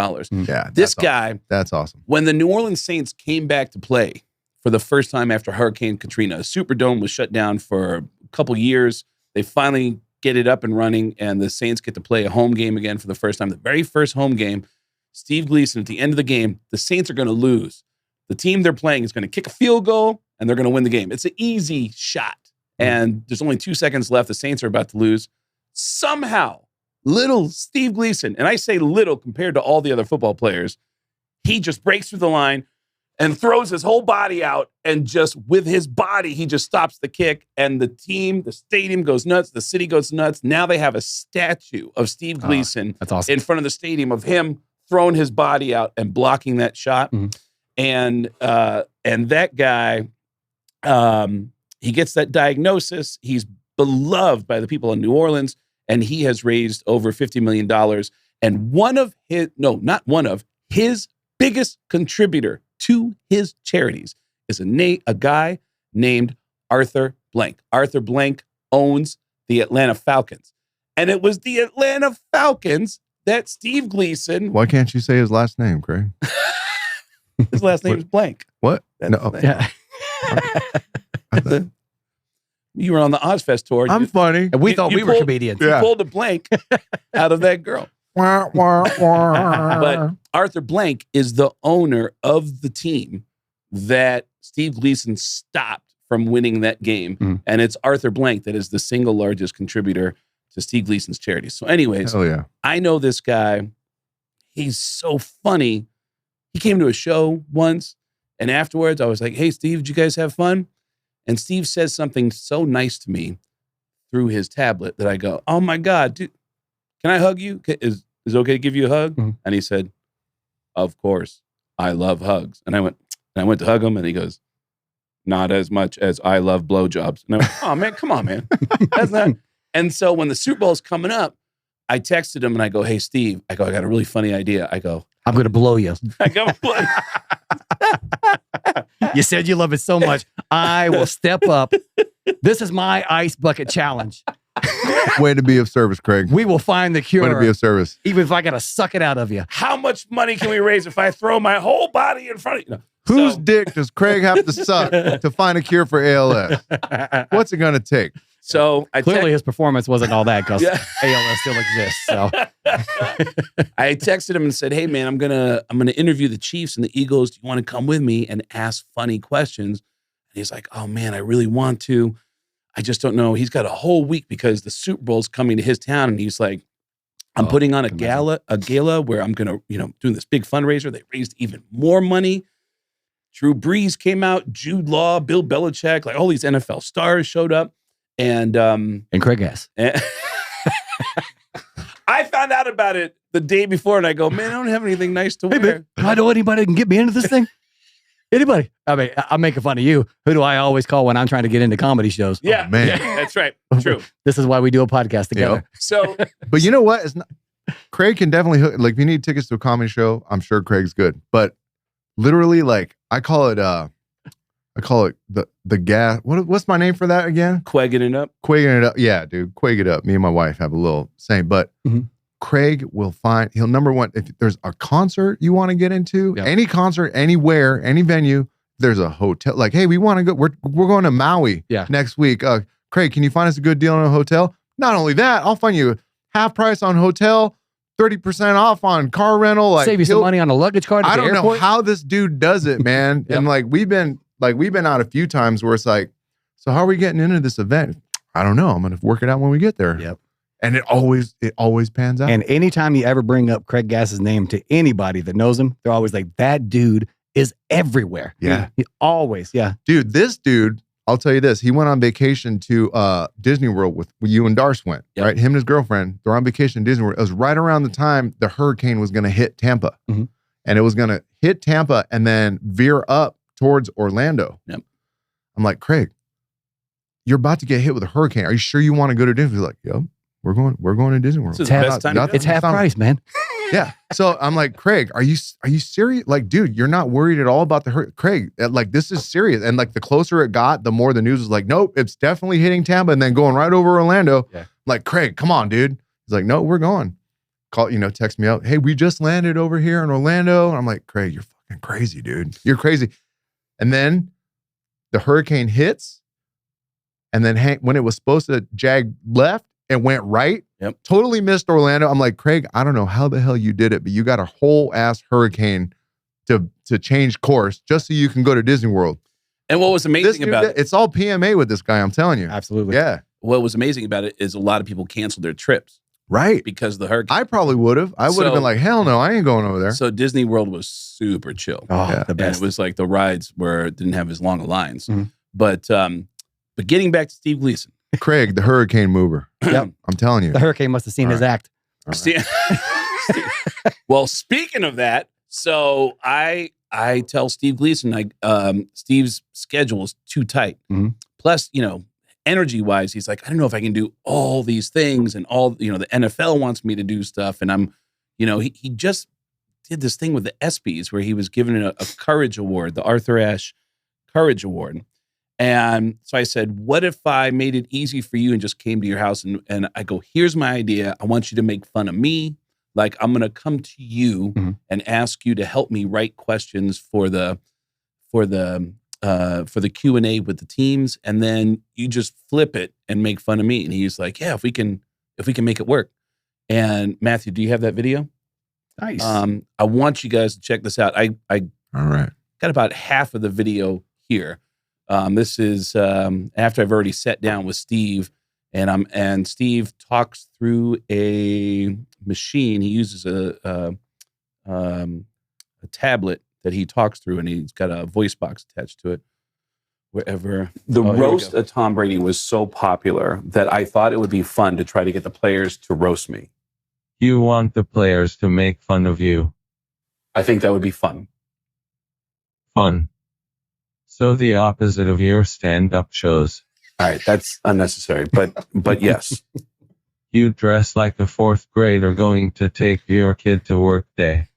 Yeah. This guy, that's awesome. when the New Orleans Saints came back to play for the first time after Hurricane Katrina, Superdome was shut down for a couple years. They finally get it up and running, and the Saints get to play a home game again for the first time. The very first home game, Steve Gleason, at the end of the game, the Saints are going to lose. The team they're playing is going to kick a field goal, and they're going to win the game. It's an easy shot, and there's only 2 seconds left. The Saints are about to lose. Somehow, little Steve Gleason, and I say little compared to all the other football players, he just breaks through the line and throws his whole body out, and just with his body, he just stops the kick, and the team, the stadium goes nuts, the city goes nuts. Now they have a statue of Steve Gleason that's awesome. in front of the stadium of him throwing his body out and blocking that shot. And that guy, he gets that diagnosis. He's beloved by the people in New Orleans, and he has raised over $50 million. And his biggest contributor to his charities is a guy named Arthur Blank. Arthur Blank owns the Atlanta Falcons. And it was the Atlanta Falcons that Steve Gleason. Why can't you say his last name, Craig? His last name is Blank. What? That's No. Yeah. You were on the Ozfest tour. I'm funny. And we thought we were comedians. You pulled a blank out of that girl. But Arthur Blank is the owner of the team that Steve Gleason stopped from winning that game. And it's Arthur Blank that is the single largest contributor to Steve Gleason's charity. So anyways, I know this guy. He's so funny. He came to a show once, and afterwards I was like, hey, Steve, did you guys have fun? And Steve says something so nice to me through his tablet that I go, oh my God, dude, can I hug you? Is it okay to give you a hug? And he said, of course, I love hugs. And I went to hug him, and he goes, not as much as I love blowjobs. And I went, oh man, come on, man. That's not. And so when the Super Bowl is coming up, I texted him and I go, hey, Steve, I got a really funny idea. I go, I'm going to blow you. You said you love it so much. I will step up. This is my ice bucket challenge. Way to be of service, Craig. We will find the cure. Way to be of service. Even if I got to suck it out of you. How much money can we raise if I throw my whole body in front of you? No. Whose dick does Craig have to suck to find a cure for ALS? What's it going to take? So clearly his performance wasn't all that because ALS still exists. So I texted him and said, hey man, I'm gonna interview the Chiefs and the Eagles. Do you want to come with me and ask funny questions? And he's like, oh man, I really want to. I just don't know. He's got a whole week because the Super Bowl's coming to his town. And he's like, I'm putting on a gala where I'm gonna, doing this big fundraiser. They raised even more money. Drew Brees came out, Jude Law, Bill Belichick, like all these NFL stars showed up. And Craig Gass. I found out about it the day before, and I go, man, I don't have anything nice to wear. Do I know anybody that can get me into this thing? Anybody? I mean, I'm making fun of you. Who do I always call when I'm trying to get into comedy shows? Yeah, oh, man. Yeah, that's right. True. This is why we do a podcast together. So, but you know what? It's not, Craig can definitely hook. Like, if you need tickets to a comedy show, I'm sure Craig's good. But literally, like, I call it the gas. What's my name for that again? Quagging it up. Quagging it up. Yeah, dude. Quag it up. Me and my wife have a little saying, but Craig will he'll number one, if there's a concert you want to get into, any concert, anywhere, any venue, there's a hotel. Like, hey, we want to go, we're going to Maui next week. Craig, can you find us a good deal on a hotel? Not only that, I'll find you half price on hotel, 30% off on car rental. Like, save you some money on a luggage card at the airport. I don't know how this dude does it, man. And like, we've been out a few times where it's like, so how are we getting into this event? I don't know. I'm going to work it out when we get there. Yep. And it always pans out. And anytime you ever bring up Craig Gass's name to anybody that knows him, they're always like, that dude is everywhere. Yeah. He always, Dude, this dude, I'll tell you this. He went on vacation to Disney World with you and Darce went, right? Him and his girlfriend, they're on vacation in Disney World. It was right around the time the hurricane was going to hit Tampa. And it was going to hit Tampa and then veer up towards Orlando. Yep. I'm like, Craig, you're about to get hit with a hurricane. Are you sure you want to go to Disney? He's like, yep, we're going to Disney World. It's half price, man. Yeah. So I'm like, Craig, are you serious? Like, dude, you're not worried at all about the hurt. Craig, like, this is serious. And like, the closer it got, the more the news was like, nope, it's definitely hitting Tampa and then going right over Orlando. Yeah. Like, Craig, come on, dude. He's like, no, we're going. Text me out. Hey, we just landed over here in Orlando. And I'm like, Craig, you're fucking crazy, dude. You're crazy. And then the hurricane hits. And then when it was supposed to jag left, and went right. Yep. Totally missed Orlando. I'm like, Craig, I don't know how the hell you did it, but you got a whole ass hurricane to change course just so you can go to Disney World. And what was amazing about it, it's all PMA with this guy, I'm telling you. Absolutely. Yeah. What was amazing about it is a lot of people canceled their trips. Right. Because of the hurricane. I probably would have. I would have been like, hell no, I ain't going over there. So Disney World was super chill. Oh, Yeah. the best. And it was like the rides didn't have as long of lines. Mhm. But getting back to Steve Gleason. Craig, the hurricane mover. Yep. I'm telling you. The hurricane must have seen his act. Well, speaking of that, so I tell Steve Gleason, Steve's schedule is too tight. Mhm. Plus, energy wise, he's like, I don't know if I can do all these things, and all, the NFL wants me to do stuff, and I'm, he just did this thing with the ESPYs where he was given a courage award, the Arthur Ashe Courage Award. And so I said, what if I made it easy for you and just came to your house and I go, here's my idea. I want you to make fun of me. Like, I'm going to come to you and ask you to help me write questions for the Q&A with the teams. And then you just flip it and make fun of me. And he's like, yeah, if we can make it work. And Matthew, do you have that video? Nice. I want you guys to check this out. I All right. got about half of the video here. This is after I've already sat down with Steve, and Steve talks through a machine. He uses a tablet that he talks through, and he's got a voice box attached to it. Wherever the roast of Tom Brady was so popular that I thought it would be fun to try to get the players to roast me. You want the players to make fun of you? I think that would be fun. Fun. So the opposite of your stand-up shows. All right, that's unnecessary, but yes. You dress like a fourth grader going to take your kid to work day.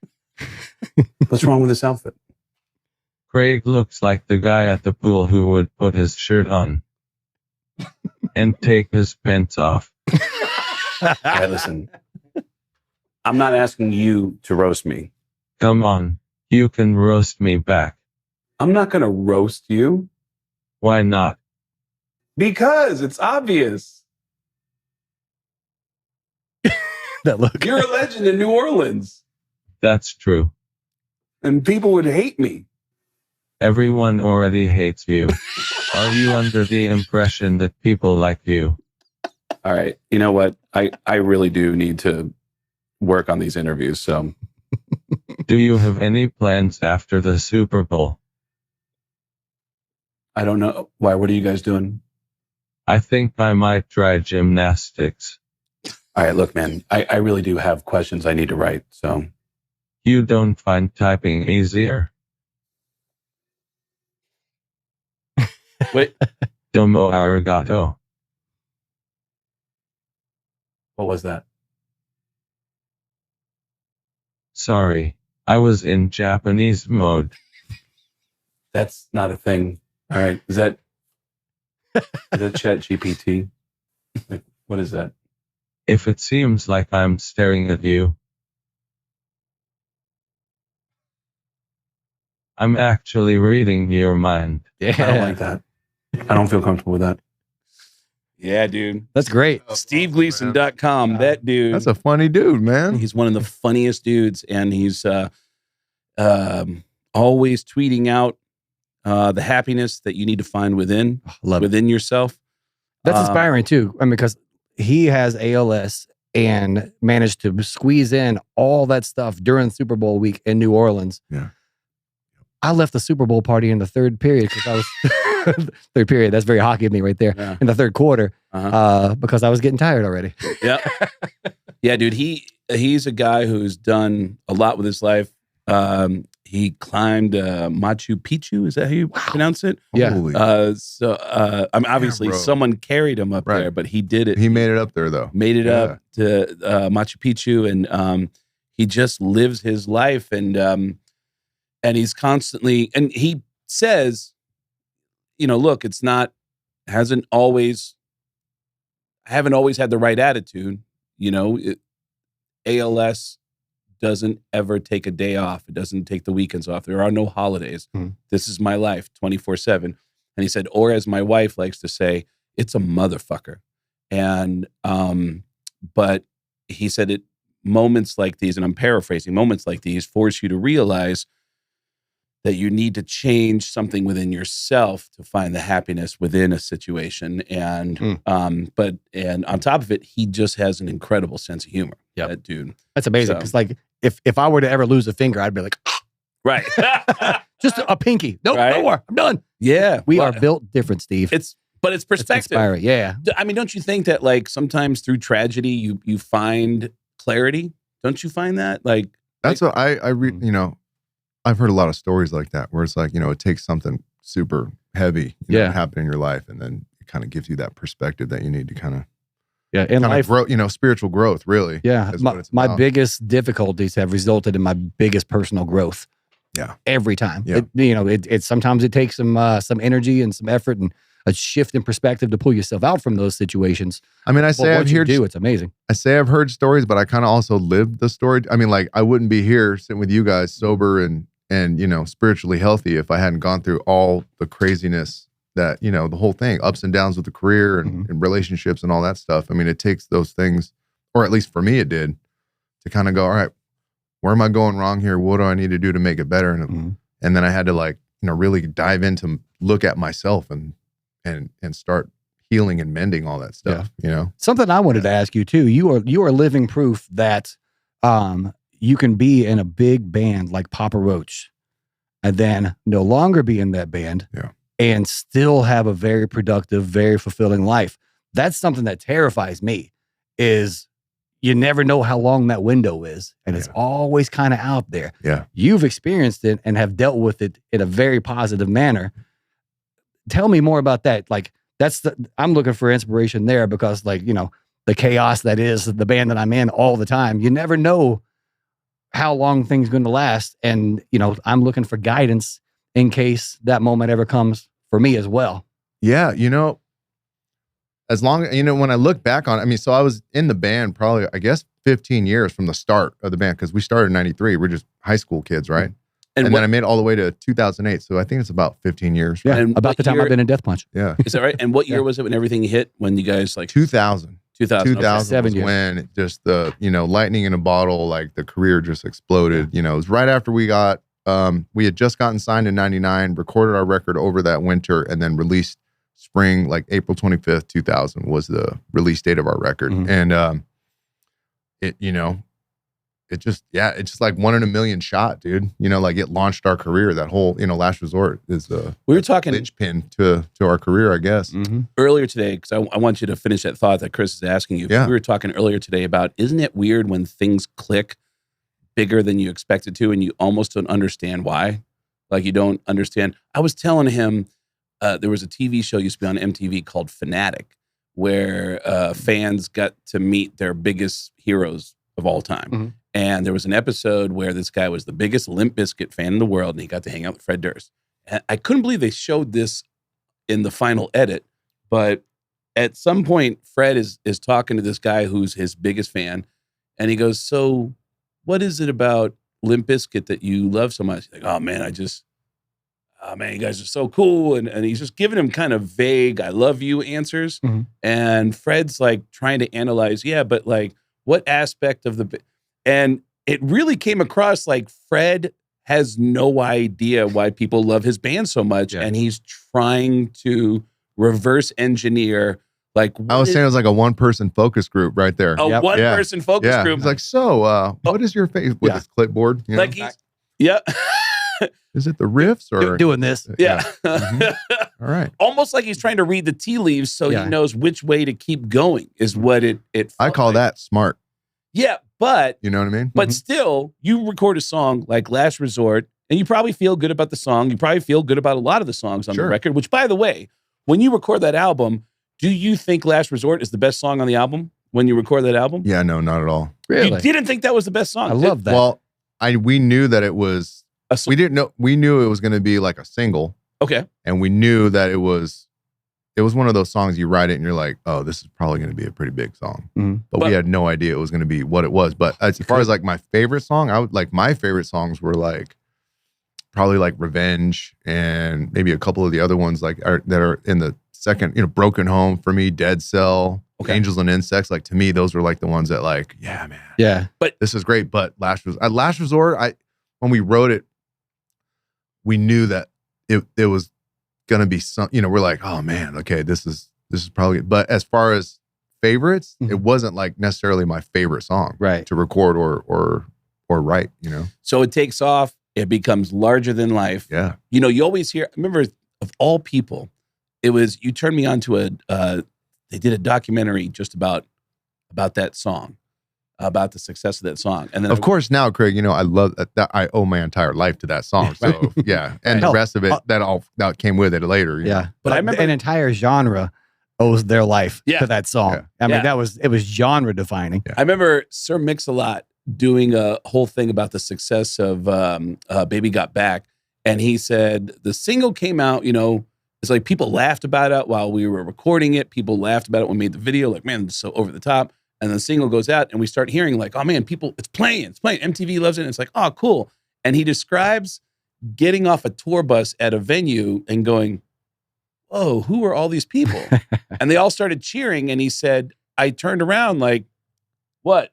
What's wrong with this outfit? Craig looks like the guy at the pool who would put his shirt on and take his pants off. All right, listen. I'm not asking you to roast me. Come on, you can roast me back. I'm not going to roast you. Why not? Because it's obvious. That look. You're a legend in New Orleans. That's true. And people would hate me. Everyone already hates you. Are you under the impression that people like you? All right. You know what? I really do need to work on these interviews. So, Do you have any plans after the Super Bowl? I don't know. Why? What are you guys doing? I think I might try gymnastics. All right. Look, man, I really do have questions I need to write. So, You don't find typing easier? wait, Domo arigato. what was that? Sorry, I was in Japanese mode. That's not a thing. All right. Is that Chat GPT? Like, what is that? If it seems like I'm staring at you, I'm actually reading your mind. I don't like that. I don't feel comfortable with that. Yeah, dude. That's great. SteveGleason.com. That dude. That's a funny dude, man. He's one of the funniest dudes, and he's always tweeting out the happiness that you need to find within yourself. That's inspiring too. I mean, because he has ALS and managed to squeeze in all that stuff during Super Bowl week in New Orleans. Yeah. I left the Super Bowl party in the third period because I was third period. That's very hockey of me right there. Yeah. In the third quarter, because I was getting tired already. Yeah, yeah, dude. He's a guy who's done a lot with his life. he climbed Machu Picchu. Is that how you pronounce it? Yeah. I mean, obviously bro. someone carried him up Right. there, but he did it. He made it up there though. Made it up to Machu Picchu, and he just lives his life, and he's constantly, and he says, you know, look, I haven't always had the right attitude. You know, ALS doesn't ever take a day off. It doesn't take the weekends off. There are no holidays. This is my life 24/7. And he said, or as my wife likes to say, it's a motherfucker. And, but he said moments like these, and I'm paraphrasing, moments like these force you to realize that you need to change something within yourself to find the happiness within a situation. And, but on top of it, he just has an incredible sense of humor. Yep. That dude. That's amazing. Because like, if I were to ever lose a finger, I'd be like, Right. just a pinky. Nope, Right? no more. I'm done. Yeah. We Well, are built different, Steve. but it's It's perspective. inspiring. Yeah. I mean, don't you think that like sometimes through tragedy, you find clarity? Don't you find that? Like, That's what I read, you know, I've heard a lot of stories like that where it's like, you know, it takes something super heavy to happen in your life, and then it kind of gives you that perspective that you need to kind of In life, grow, you know, spiritual growth, really. yeah. is what it's My about. biggest difficulties have resulted in my biggest personal growth. Yeah. Every time. Yeah. It sometimes it takes some energy and some effort and a shift in perspective to pull yourself out from those situations. I mean, I But say what I've you heard, do, it's amazing. I say I've heard stories, but I kind of also lived the story. I mean, like I wouldn't be here sitting with you guys sober and you know, spiritually healthy if I hadn't gone through all the craziness that, you know, the whole thing, ups and downs with the career and relationships and all that stuff. I mean, it takes those things, or at least for me it did, to kind of go, all right, where am I going wrong here? What do I need to do to make it better? And then I had to, like, you know, really dive into, look at myself and start healing and mending all that stuff, you know? Something I wanted to ask you too. You are living proof that you can be in a big band like Papa Roach and then no longer be in that band and still have a very productive, very fulfilling life. That's something that terrifies me, is you never know how long that window is, and it's always kind of out there. Yeah. You've experienced it and have dealt with it in a very positive manner. Tell me more about that. Like, I'm looking for inspiration there, because, like, you know, the chaos that is the band that I'm in all the time, you never know how long things going to last. And, you know, I'm looking for guidance in case that moment ever comes for me as well. Yeah. You know, as long, you know, when I look back on it, I mean, so I was in the band probably, I guess, 15 years from the start of the band, because we started in 93. We're just high school kids, right? And then I made it all the way to 2008. So I think it's about 15 years. Yeah. Right? And About what the time year- I've been in Death Punch. Yeah. Is that right? And what year was it when everything hit? When you guys like 2000. 2000? 2000 7 was years. when it just the, you know, lightning in a bottle, like the career just exploded. You know, it was right after we got, we had just gotten signed in 99, recorded our record over that winter, and then released spring, like April 25th, 2000 was the release date of our record. And it, you know, it just, it's just like 1 in a million shot, dude. You know, like it launched our career. That whole, you know, Last Resort is the We were talking linchpin to our career, I guess. earlier today, because I want you to finish that thought that Chris is asking you. Yeah. We were talking earlier today about, isn't it weird when things click bigger than you expect it to, and you almost don't understand why? Like, you don't understand. I was telling him there was a TV show used to be on MTV called Fanatic, where fans got to meet their biggest heroes of all time. And there was an episode where this guy was the biggest Limp Bizkit fan in the world, and he got to hang out with Fred Durst. And I couldn't believe they showed this in the final edit, but at some point, Fred is talking to this guy who's his biggest fan, and he goes, "So, what is it about Limp Bizkit that you love so much?" He's like, "Oh man, man, you guys are so cool," and he's just giving him kind of vague "I love you" answers. And Fred's like trying to analyze, but like, what aspect of the, and it really came across like Fred has no idea why people love his band so much, and he's trying to reverse engineer. Like, I was saying it was like a one-person focus group right there. A one-person focus group. He's like, so what is your face with his clipboard? You know? Like he's, Is it the riffs or doing this? All right. Almost like he's trying to read the tea leaves so he knows which way to keep going is what it I call that smart. Yeah, but you know what I mean? But still, you record a song like Last Resort, And you probably feel good about the song. You probably feel good about a lot of the songs on the record, which, by the way, when you record that album, do you think Last Resort is the best song on the album when you record that album? Yeah, no, not at all. Really? You didn't think that was the best song? I love that. Well, we knew that it was, we knew it was going to be like a single. Okay. And we knew that it was one of those songs you write it and you're like, oh, this is probably going to be a pretty big song. Mm-hmm. But we had no idea it was going to be what it was. But as far as like my favorite song, my favorite songs were like, probably like Revenge and maybe a couple of the other ones that are in the second, Broken Home for me, Dead Cell, Angels and Insects. Like to me, those were like the ones that like, yeah, man. Yeah. But this is great. But Last Resort, when we wrote it, we knew that it was going to be some, we're like, oh man, okay, this is probably, but as far as favorites, it wasn't like necessarily my favorite song to record or write, So it takes off. It becomes larger than life. Yeah. You always hear, I remember of all people, it was, you turned me on to they did a documentary just about that song, about the success of that song. And then of course now, Craig, I love that. I owe my entire life to that song. So yeah. And the rest of it, that came with it later. Yeah. But I remember an entire genre owes their life to that song. Yeah. I mean, it was genre defining. I remember Sir Mix-a-Lot doing a whole thing about the success of Baby Got Back. And he said the single came out, it's like people laughed about it while we were recording it. People laughed about it when we made the video, like, man, it's so over the top. And the single goes out and we start hearing like, oh man, it's playing. MTV loves it. And it's like, oh, cool. And he describes getting off a tour bus at a venue and going, whoa, who are all these people? And they all started cheering. And he said, I turned around like, what?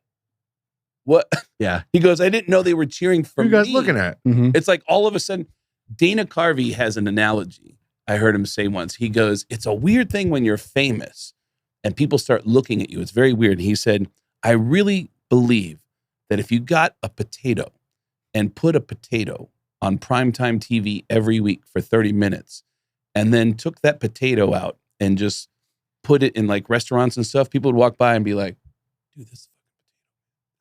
Yeah. He goes, I didn't know they were cheering for me. What are you guys looking at? Mm-hmm. It's like all of a sudden, Dana Carvey has an analogy. I heard him say once. He goes, it's a weird thing when you're famous and people start looking at you. It's very weird. He said, I really believe that if you got a potato and put a potato on primetime TV every week for 30 minutes and then took that potato out and just put it in like restaurants and stuff, people would walk by and be like, dude, this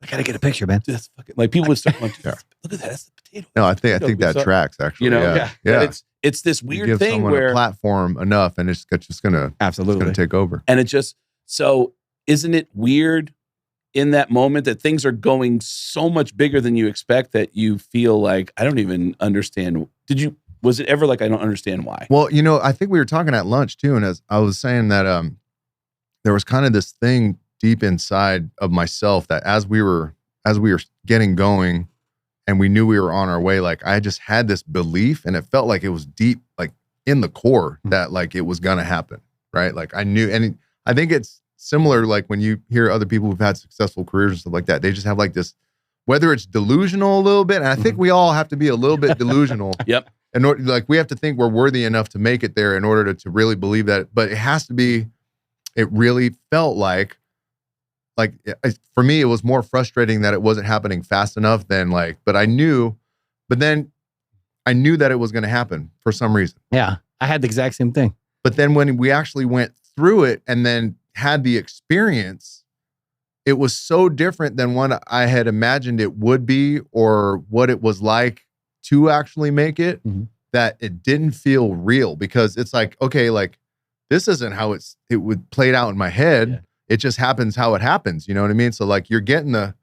I gotta get a picture, man. This fucking, like people would start like, look at that, that's the potato. No, I think that tracks actually. Yeah. It's this weird thing where a platform enough and it's just gonna take over. And it just, so isn't it weird in that moment that things are going so much bigger than you expect that you feel like, I don't even understand. Was it ever like, I don't understand why? Well, I think we were talking at lunch too. And as I was saying that there was kind of this thing deep inside of myself that as we were getting going and we knew we were on our way, like I just had this belief and it felt like it was deep, like in the core that like it was going to happen. Right. Like I knew, and I think it's similar. Like when you hear other people who've had successful careers and stuff like that, they just have like this, whether it's delusional a little bit. And I think we all have to be a little bit delusional. Yep. And like we have to think we're worthy enough to make it there in order to really believe that. But it has to be, it really felt like for me, it was more frustrating that it wasn't happening fast enough than but then I knew that it was going to happen for some reason. Yeah. I had the exact same thing. But then when we actually went through it and then had the experience, it was so different than what I had imagined it would be or what it was like to actually make it, that it didn't feel real because it's like, okay, like this isn't how it would play out in my head. Yeah. It just happens how it happens. You know what I mean? So like you're getting the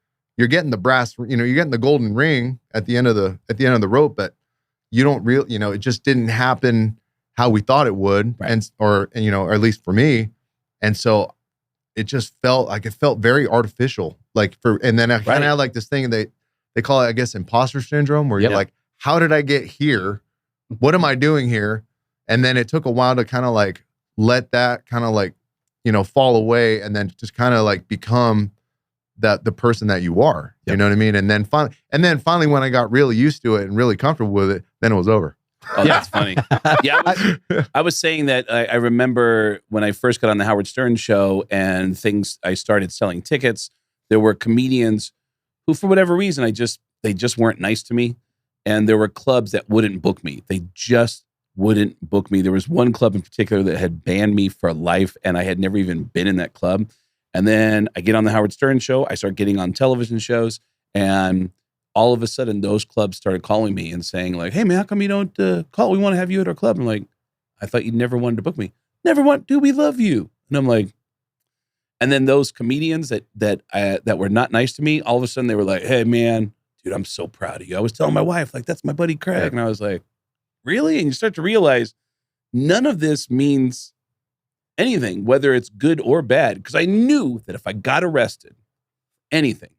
brass, you're getting the golden ring at the end of the rope, but you don't it just didn't happen how we thought it would. Right. Or at least for me. And so it just felt very artificial. And then I kind of had like this thing they call it, I guess, imposter syndrome, where you're like, how did I get here? What am I doing here? And then it took a while to kind of like let that kind of like, fall away and then just kind of like become the person that you are. You know what I mean? And then finally when I got really used to it and really comfortable with it, then it was over. Oh, that's funny. Yeah, I was saying that I remember when I first got on the Howard Stern show and I started selling tickets, there were comedians who, for whatever reason, they just weren't nice to me. And there were clubs that wouldn't book me. They just wouldn't book me. There was one club in particular that had banned me for life, and I had never even been in that club. And then I get on the Howard Stern show. I start getting on television shows, and all of a sudden those clubs started calling me and saying like, hey man, how come you don't call? We want to have you at our club. I'm like, I thought you never wanted to book me. Never want, dude, we love you. And I'm like, and then those comedians that were not nice to me, all of a sudden they were like, hey man, dude, I'm so proud of you. I was telling my wife, like, that's my buddy Craig. And I was like, really? And you start to realize none of this means anything, whether it's good or bad. Because I knew that if I got arrested, anything,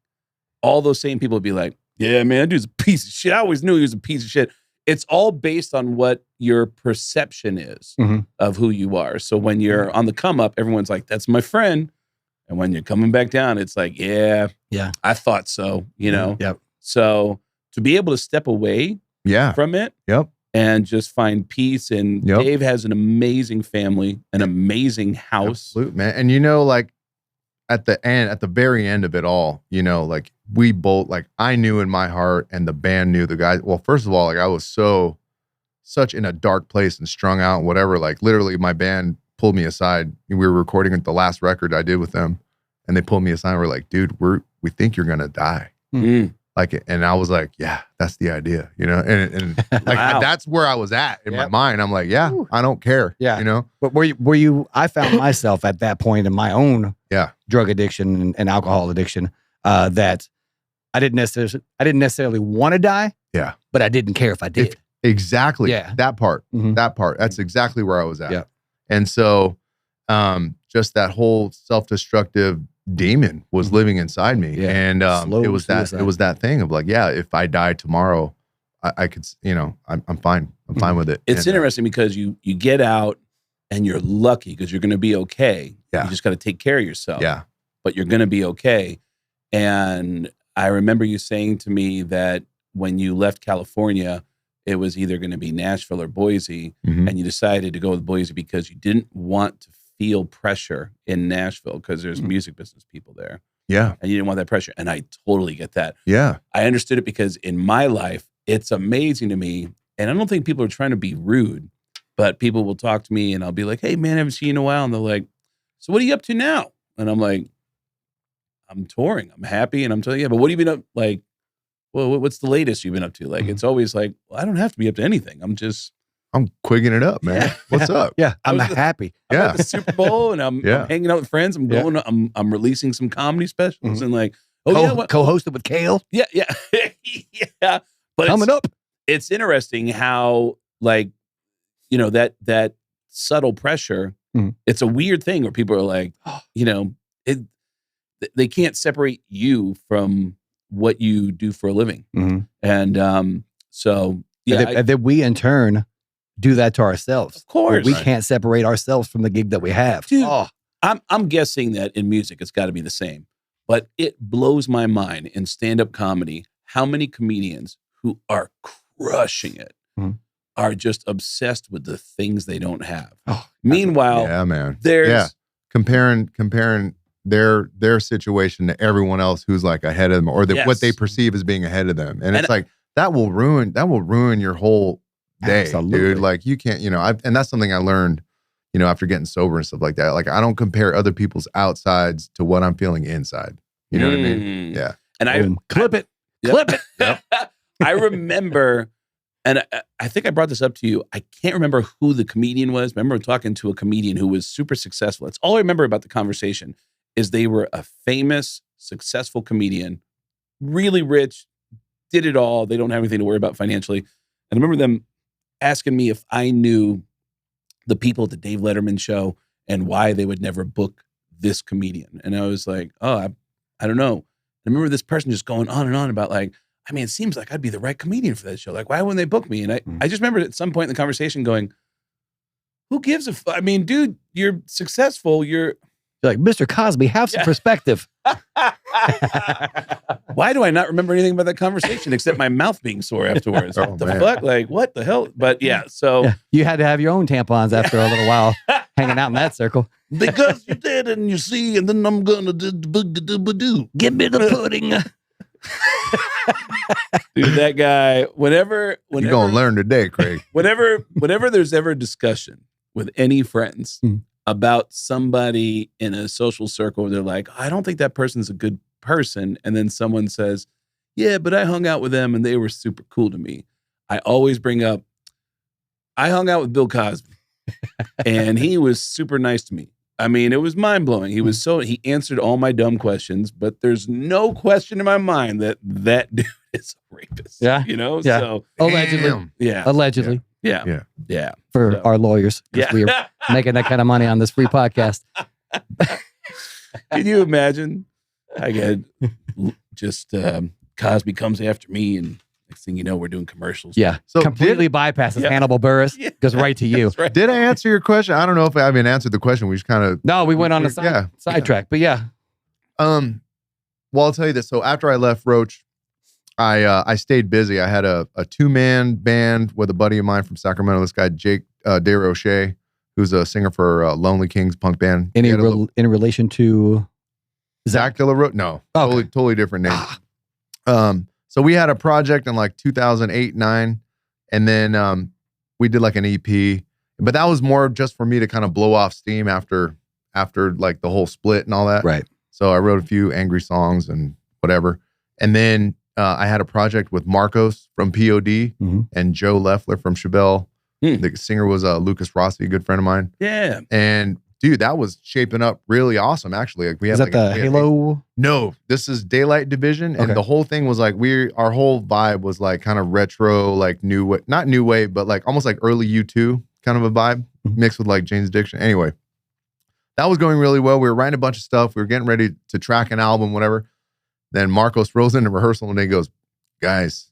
all those same people would be like, yeah, man, that dude's a piece of shit. I always knew he was a piece of shit. It's all based on what your perception is of who you are. So when you're on the come up, everyone's like, that's my friend. And when you're coming back down, it's like, yeah, I thought so, you know? Yep. So to be able to step away from it and just find peace. And Dave has an amazing family, an amazing house. Absolutely, man. And you know, like at the very end of it all, you know, like we both, like I knew in my heart and the band knew the guys. Well, first of all, like I was such in a dark place and strung out and whatever, like literally my band pulled me aside. We were recording the last record I did with them and they pulled me aside and were like, dude, we think you're going to die. Like, and I was like, yeah, that's the idea, you know? And like, that's where I was at in my mind. I'm like, yeah, I don't care. Yeah. You know? But were you, I found myself at that point in my own drug addiction and alcohol addiction, that I didn't necessarily want to die. Yeah. But I didn't care if I did. Exactly. Yeah. That part. That's exactly where I was at. Yeah. And so, just that whole self-destructive demon was living inside me. Yeah. And it was that thing of like, yeah, if I die tomorrow, I could, you know, I'm fine. I'm fine with it. It's interesting because you get out and you're lucky because you're going to be okay. Yeah. You just got to take care of yourself. Yeah. But you're going to be okay. And I remember you saying to me that when you left California, it was either going to be Nashville or Boise, and you decided to go with Boise because you didn't want to feel pressure in Nashville because there's music business people there. Yeah. And you didn't want that pressure. And I totally get that. Yeah. I understood it because in my life, it's amazing to me. And I don't think people are trying to be rude, but people will talk to me and I'll be like, hey man, I haven't seen you in a while. And they're like, so what are you up to now? And I'm like, I'm touring. I'm happy. And I'm telling you, but what have you been up? Like, well, what's the latest you've been up to? Like, it's always like, well, I don't have to be up to anything. I'm quigging it up, man. What's up? Yeah, I'm happy. I'm at the Super Bowl and I'm hanging out with friends. I'm going. I'm releasing some comedy specials and like, co-hosted with Kael. Yeah, yeah, yeah. But coming up, it's interesting how like, you know, that subtle pressure. It's a weird thing where people are like, you know, they can't separate you from what you do for a living, and so yeah, and then we in turn do that to ourselves. Of course. We can't separate ourselves from the gig that we have. Dude, I'm guessing that in music, it's got to be the same. But it blows my mind in stand-up comedy how many comedians who are crushing it are just obsessed with the things they don't have. Meanwhile, there's comparing their situation to everyone else who's like ahead of them or what they perceive as being ahead of them. And it's like, that will ruin your whole day, dude. Like you can't, you know, and that's something I learned, you know, after getting sober and stuff like that. Like I don't compare other people's outsides to what I'm feeling inside. You know what I mean? Yeah. And clip it. I remember, and I think I brought this up to you. I can't remember who the comedian was. I remember talking to a comedian who was super successful. That's all I remember about the conversation is they were a famous, successful comedian, really rich, did it all. They don't have anything to worry about financially. And I remember them asking me if I knew the people at the Dave Letterman show and why they would never book this comedian. And I was like, oh, I don't know. I remember this person just going on and on about like, I mean, it seems like I'd be the right comedian for that show. Like, why wouldn't they book me? And I just remember at some point in the conversation going, who gives a I mean, dude, you're successful. You're like, Mr. Cosby, have some perspective. Why do I not remember anything about that conversation except my mouth being sore afterwards? What the fuck? Like, what the hell? But yeah, so. You had to have your own tampons after a little while hanging out in that circle. Because you did, and you see, and then I'm going to do. Give me the pudding. Dude, that guy, whenever you're going to learn today, Craig. Whenever there's ever discussion with any friends about somebody in a social circle where they're like, I don't think that person's a good person. And then someone says, yeah, but I hung out with them and they were super cool to me. I always bring up, I hung out with Bill Cosby and he was super nice to me. I mean, it was mind blowing. He answered all my dumb questions, but there's no question in my mind that dude is a rapist. Yeah. You know? Yeah. So Allegedly. yeah. Allegedly. Yeah. For our lawyers. Yeah. We're making that kind of money on this free podcast. Can you imagine? I get just Cosby comes after me, and next thing you know, we're doing commercials. Yeah. So completely bypasses Hannibal Buress. Yeah. Goes right to you. That's right. Did I answer your question? I don't know if I even answered the question. We just kind of No, we went on a sidetrack, but yeah. Well, I'll tell you this. So after I left Roach, I stayed busy. I had a 2-man band with a buddy of mine from Sacramento. This guy Jake DeRoche, who's a singer for Lonely Kings punk band. In relation to Zach De La Rocha? No, okay. totally different name. So we had a project in like 2008-9, and then we did like an EP, but that was more just for me to kind of blow off steam after like the whole split and all that. Right. So I wrote a few angry songs and whatever, and then I had a project with Marcos from POD and Joe Leffler from Chevelle. The singer was Lucas Rossi, a good friend of mine. Yeah. And dude, that was shaping up really awesome. Actually, like we had that the Halo? No, this is Daylight Division, and the whole thing was like our whole vibe was like kind of retro, like not new wave, but like almost like early U2 kind of a vibe mixed with like Jane's Addiction. Anyway, that was going really well. We were writing a bunch of stuff. We were getting ready to track an album, whatever. Then Marcos rolls into rehearsal and he goes, "Guys,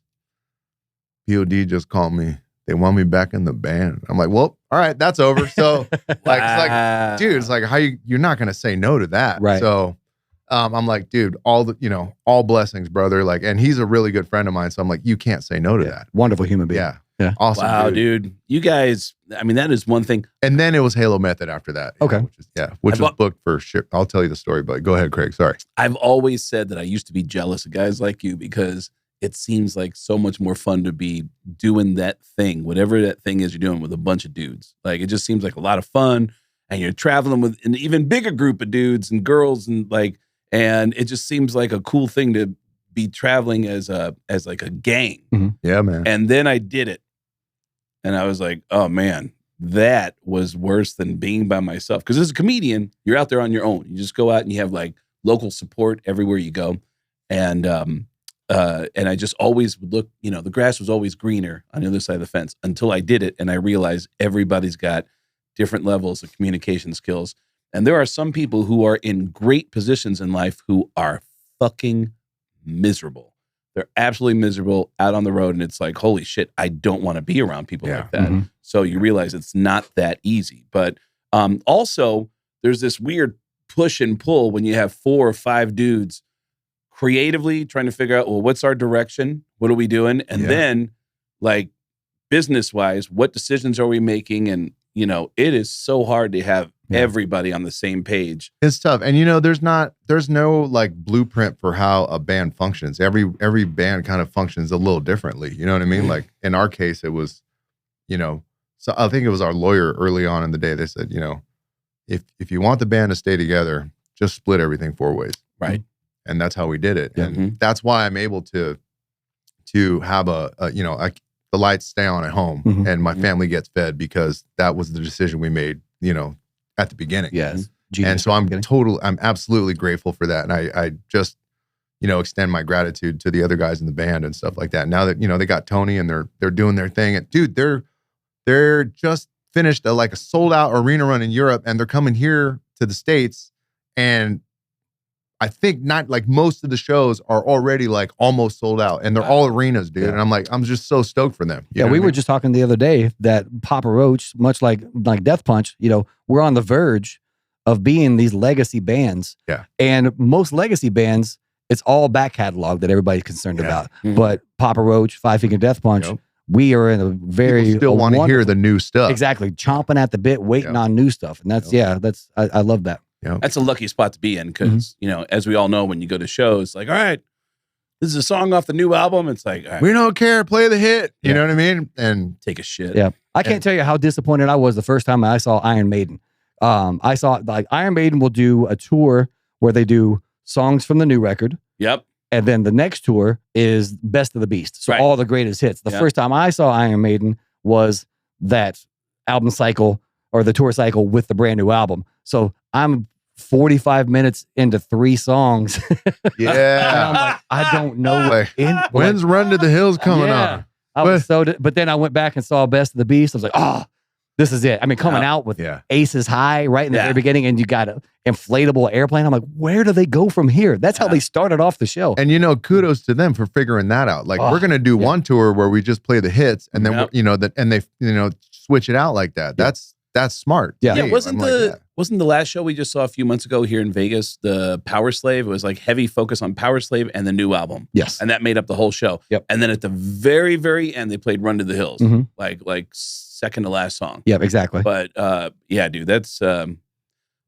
POD just called me. They want me back in the band." I'm like, "Well, all right, that's over." So like, it's like, dude, it's like, how you're not gonna say no to that, right? So I'm like, dude, all blessings, brother. Like, and he's a really good friend of mine, so I'm like, you can't say no to that. Wonderful human being. Yeah, awesome. Wow, dude. You guys, I mean, that is one thing. And then it was Halo Method after that. Okay, which was booked for ship. I'll tell you the story, but go ahead, Craig. Sorry. I've always said that I used to be jealous of guys like you because it seems like so much more fun to be doing that thing, whatever that thing is you're doing with a bunch of dudes. Like, it just seems like a lot of fun, and you're traveling with an even bigger group of dudes and girls, and it just seems like a cool thing to be traveling as like a gang. Yeah, man. And then I did it, and I was like, oh man, that was worse than being by myself. Because as a comedian, you're out there on your own. You just go out and you have like local support everywhere you go, and I just always would look, the grass was always greener on the other side of the fence until I did it. And I realized everybody's got different levels of communication skills. And there are some people who are in great positions in life who are fucking miserable. They're absolutely miserable out on the road. And it's like, holy shit, I don't want to be around people like that. So you realize it's not that easy. But also, there's this weird push and pull when you have 4 or 5 dudes creatively trying to figure out, well, what's our direction? What are we doing? And then, like, business-wise, what decisions are we making? And, it is so hard to have everybody on the same page. It's tough. And, there's no, like, blueprint for how a band functions. Every band kind of functions a little differently. You know what I mean? Like, in our case, it was, so I think it was our lawyer early on in the day. They said, if you want the band to stay together, just split everything 4 ways. Right. And that's how we did it. And that's why I'm able to have the lights stay on at home and my family gets fed, because that was the decision we made, at the beginning. Yes. And so I'm absolutely grateful for that. And I just, extend my gratitude to the other guys in the band and stuff like that. Now that, they got Tony and they're doing their thing. And dude, they're just finished a sold out arena run in Europe, and they're coming here to the States, and I think not like most of the shows are already like almost sold out, and they're all arenas, dude. And I'm just so stoked for them. Yeah, we were just talking the other day that Papa Roach, much like Death Punch, we're on the verge of being these legacy bands. Yeah. And most legacy bands, it's all back catalog that everybody's concerned about. But Papa Roach, 5 Finger Death Punch, we are in a very people still want to hear the new stuff. Exactly, chomping at the bit, waiting on new stuff, and that's I love that. That's a lucky spot to be in, because, as we all know, when you go to shows, like, all right, this is a song off the new album. It's like, all right, we don't care, play the hit. You know what I mean? And take a shit. Yeah. I can't tell you how disappointed I was the first time I saw Iron Maiden. I saw, like, Iron Maiden will do a tour where they do songs from the new record. Yep. And then the next tour is Best of the Beast. So all the greatest hits. The first time I saw Iron Maiden was that album cycle or the tour cycle with the brand new album. So I'm 45 minutes into 3 songs. Yeah. I'm like, I don't know. When's Run to the Hills coming on? I was but then I went back and saw Best of the Beast. I was like, oh, this is it. I mean, coming out with Aces High right in the very beginning, and you got an inflatable airplane. I'm like, where do they go from here? That's how they started off the show. And kudos to them for figuring that out. Like, we're gonna do one tour where we just play the hits, and then and they switch it out like that. That's smart. Yeah. Wasn't the last show we just saw a few months ago here in Vegas, the Power Slave? It was like heavy focus on Power Slave and the new album. Yes. And that made up the whole show. Yep. And then at the very, very end, they played Run to the Hills. Like second to last song. Yep, exactly. But yeah, dude, that's kind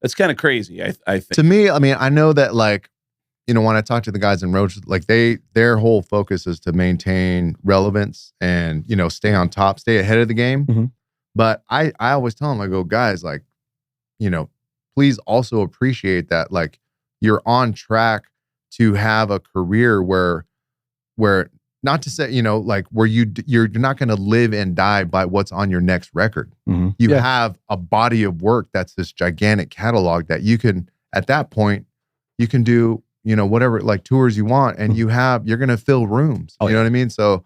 of crazy, I think. To me, I mean, I know that when I talk to the guys in Roach, like their whole focus is to maintain relevance and, stay on top, stay ahead of the game. But I always tell them, I go, guys, like, please also appreciate that, like, you're on track to have a career where not to say, like, where you're not going to live and die by what's on your next record. You have a body of work that's this gigantic catalog that you can, at that point, you can do, whatever, like, tours you want, and you're going to fill rooms. You know what I mean? So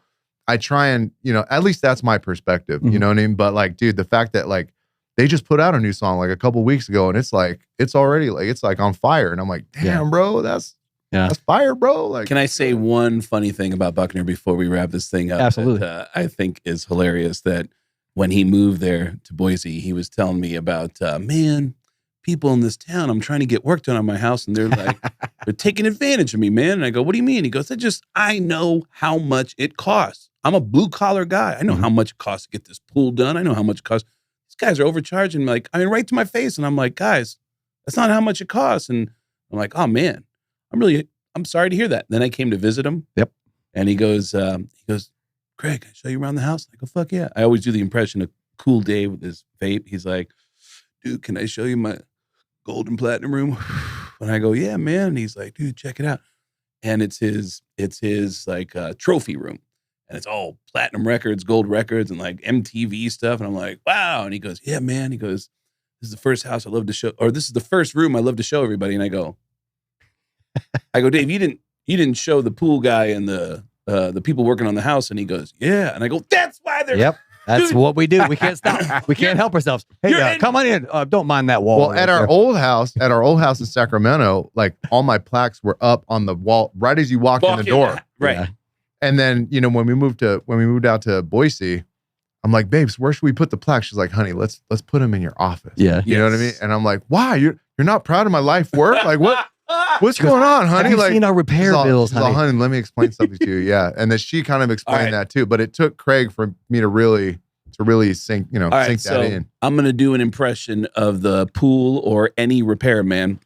I try and, at least that's my perspective, you know what I mean? But, like, dude, the fact that, like, they just put out a new song like a couple weeks ago, and it's already like, it's like on fire. And I'm like, damn, bro, that's fire, bro. Like, can I say one funny thing about Buckner before we wrap this thing up? Absolutely. That, I think is hilarious, that when he moved there to Boise, he was telling me about, man, people in this town, I'm trying to get work done on my house, and they're like, they're taking advantage of me, man. And I go, what do you mean? He goes, I know how much it costs. I'm a blue collar guy. I know how much it costs to get this pool done. I know how much it costs. These guys are overcharging, like, I mean, right to my face. And I'm like, guys, that's not how much it costs. And I'm like, oh man, I'm sorry to hear that. Then I came to visit him. Yep. And he goes, Craig, can I show you around the house? I go, fuck yeah. I always do the impression of Cool Dave with his vape. He's like, dude, can I show you my gold and platinum room? And I go, yeah, man. And he's like, dude, check it out. And it's his like trophy room. And it's all platinum records, gold records, and like MTV stuff. And I'm like, wow. And he goes, yeah, man. He goes, this is the first house I love to show, or this is the first room I love to show everybody. And I go, Dave, you didn't show the pool guy and the people working on the house. And he goes, yeah. And I go, that's why they're. Yep. That's what we do. We can't stop. We can't help ourselves. Hey, come on in. Don't mind that wall. Well, at our old house in Sacramento, like, all my plaques were up on the wall right as you walked in the door. Right. Yeah. And then, when we moved out to Boise, I'm like, babes, where should we put the plaque? She's like, honey, let's put them in your office. Yeah. You know what I mean? And I'm like, why? You're not proud of my life work? Like, what's going on, honey? Have you seen our repair bills, honey? Honey, let me explain something to you. Yeah. And then she kind of explained that too, but it took Craig for me to really sink that in. I'm going to do an impression of the pool or any repairman.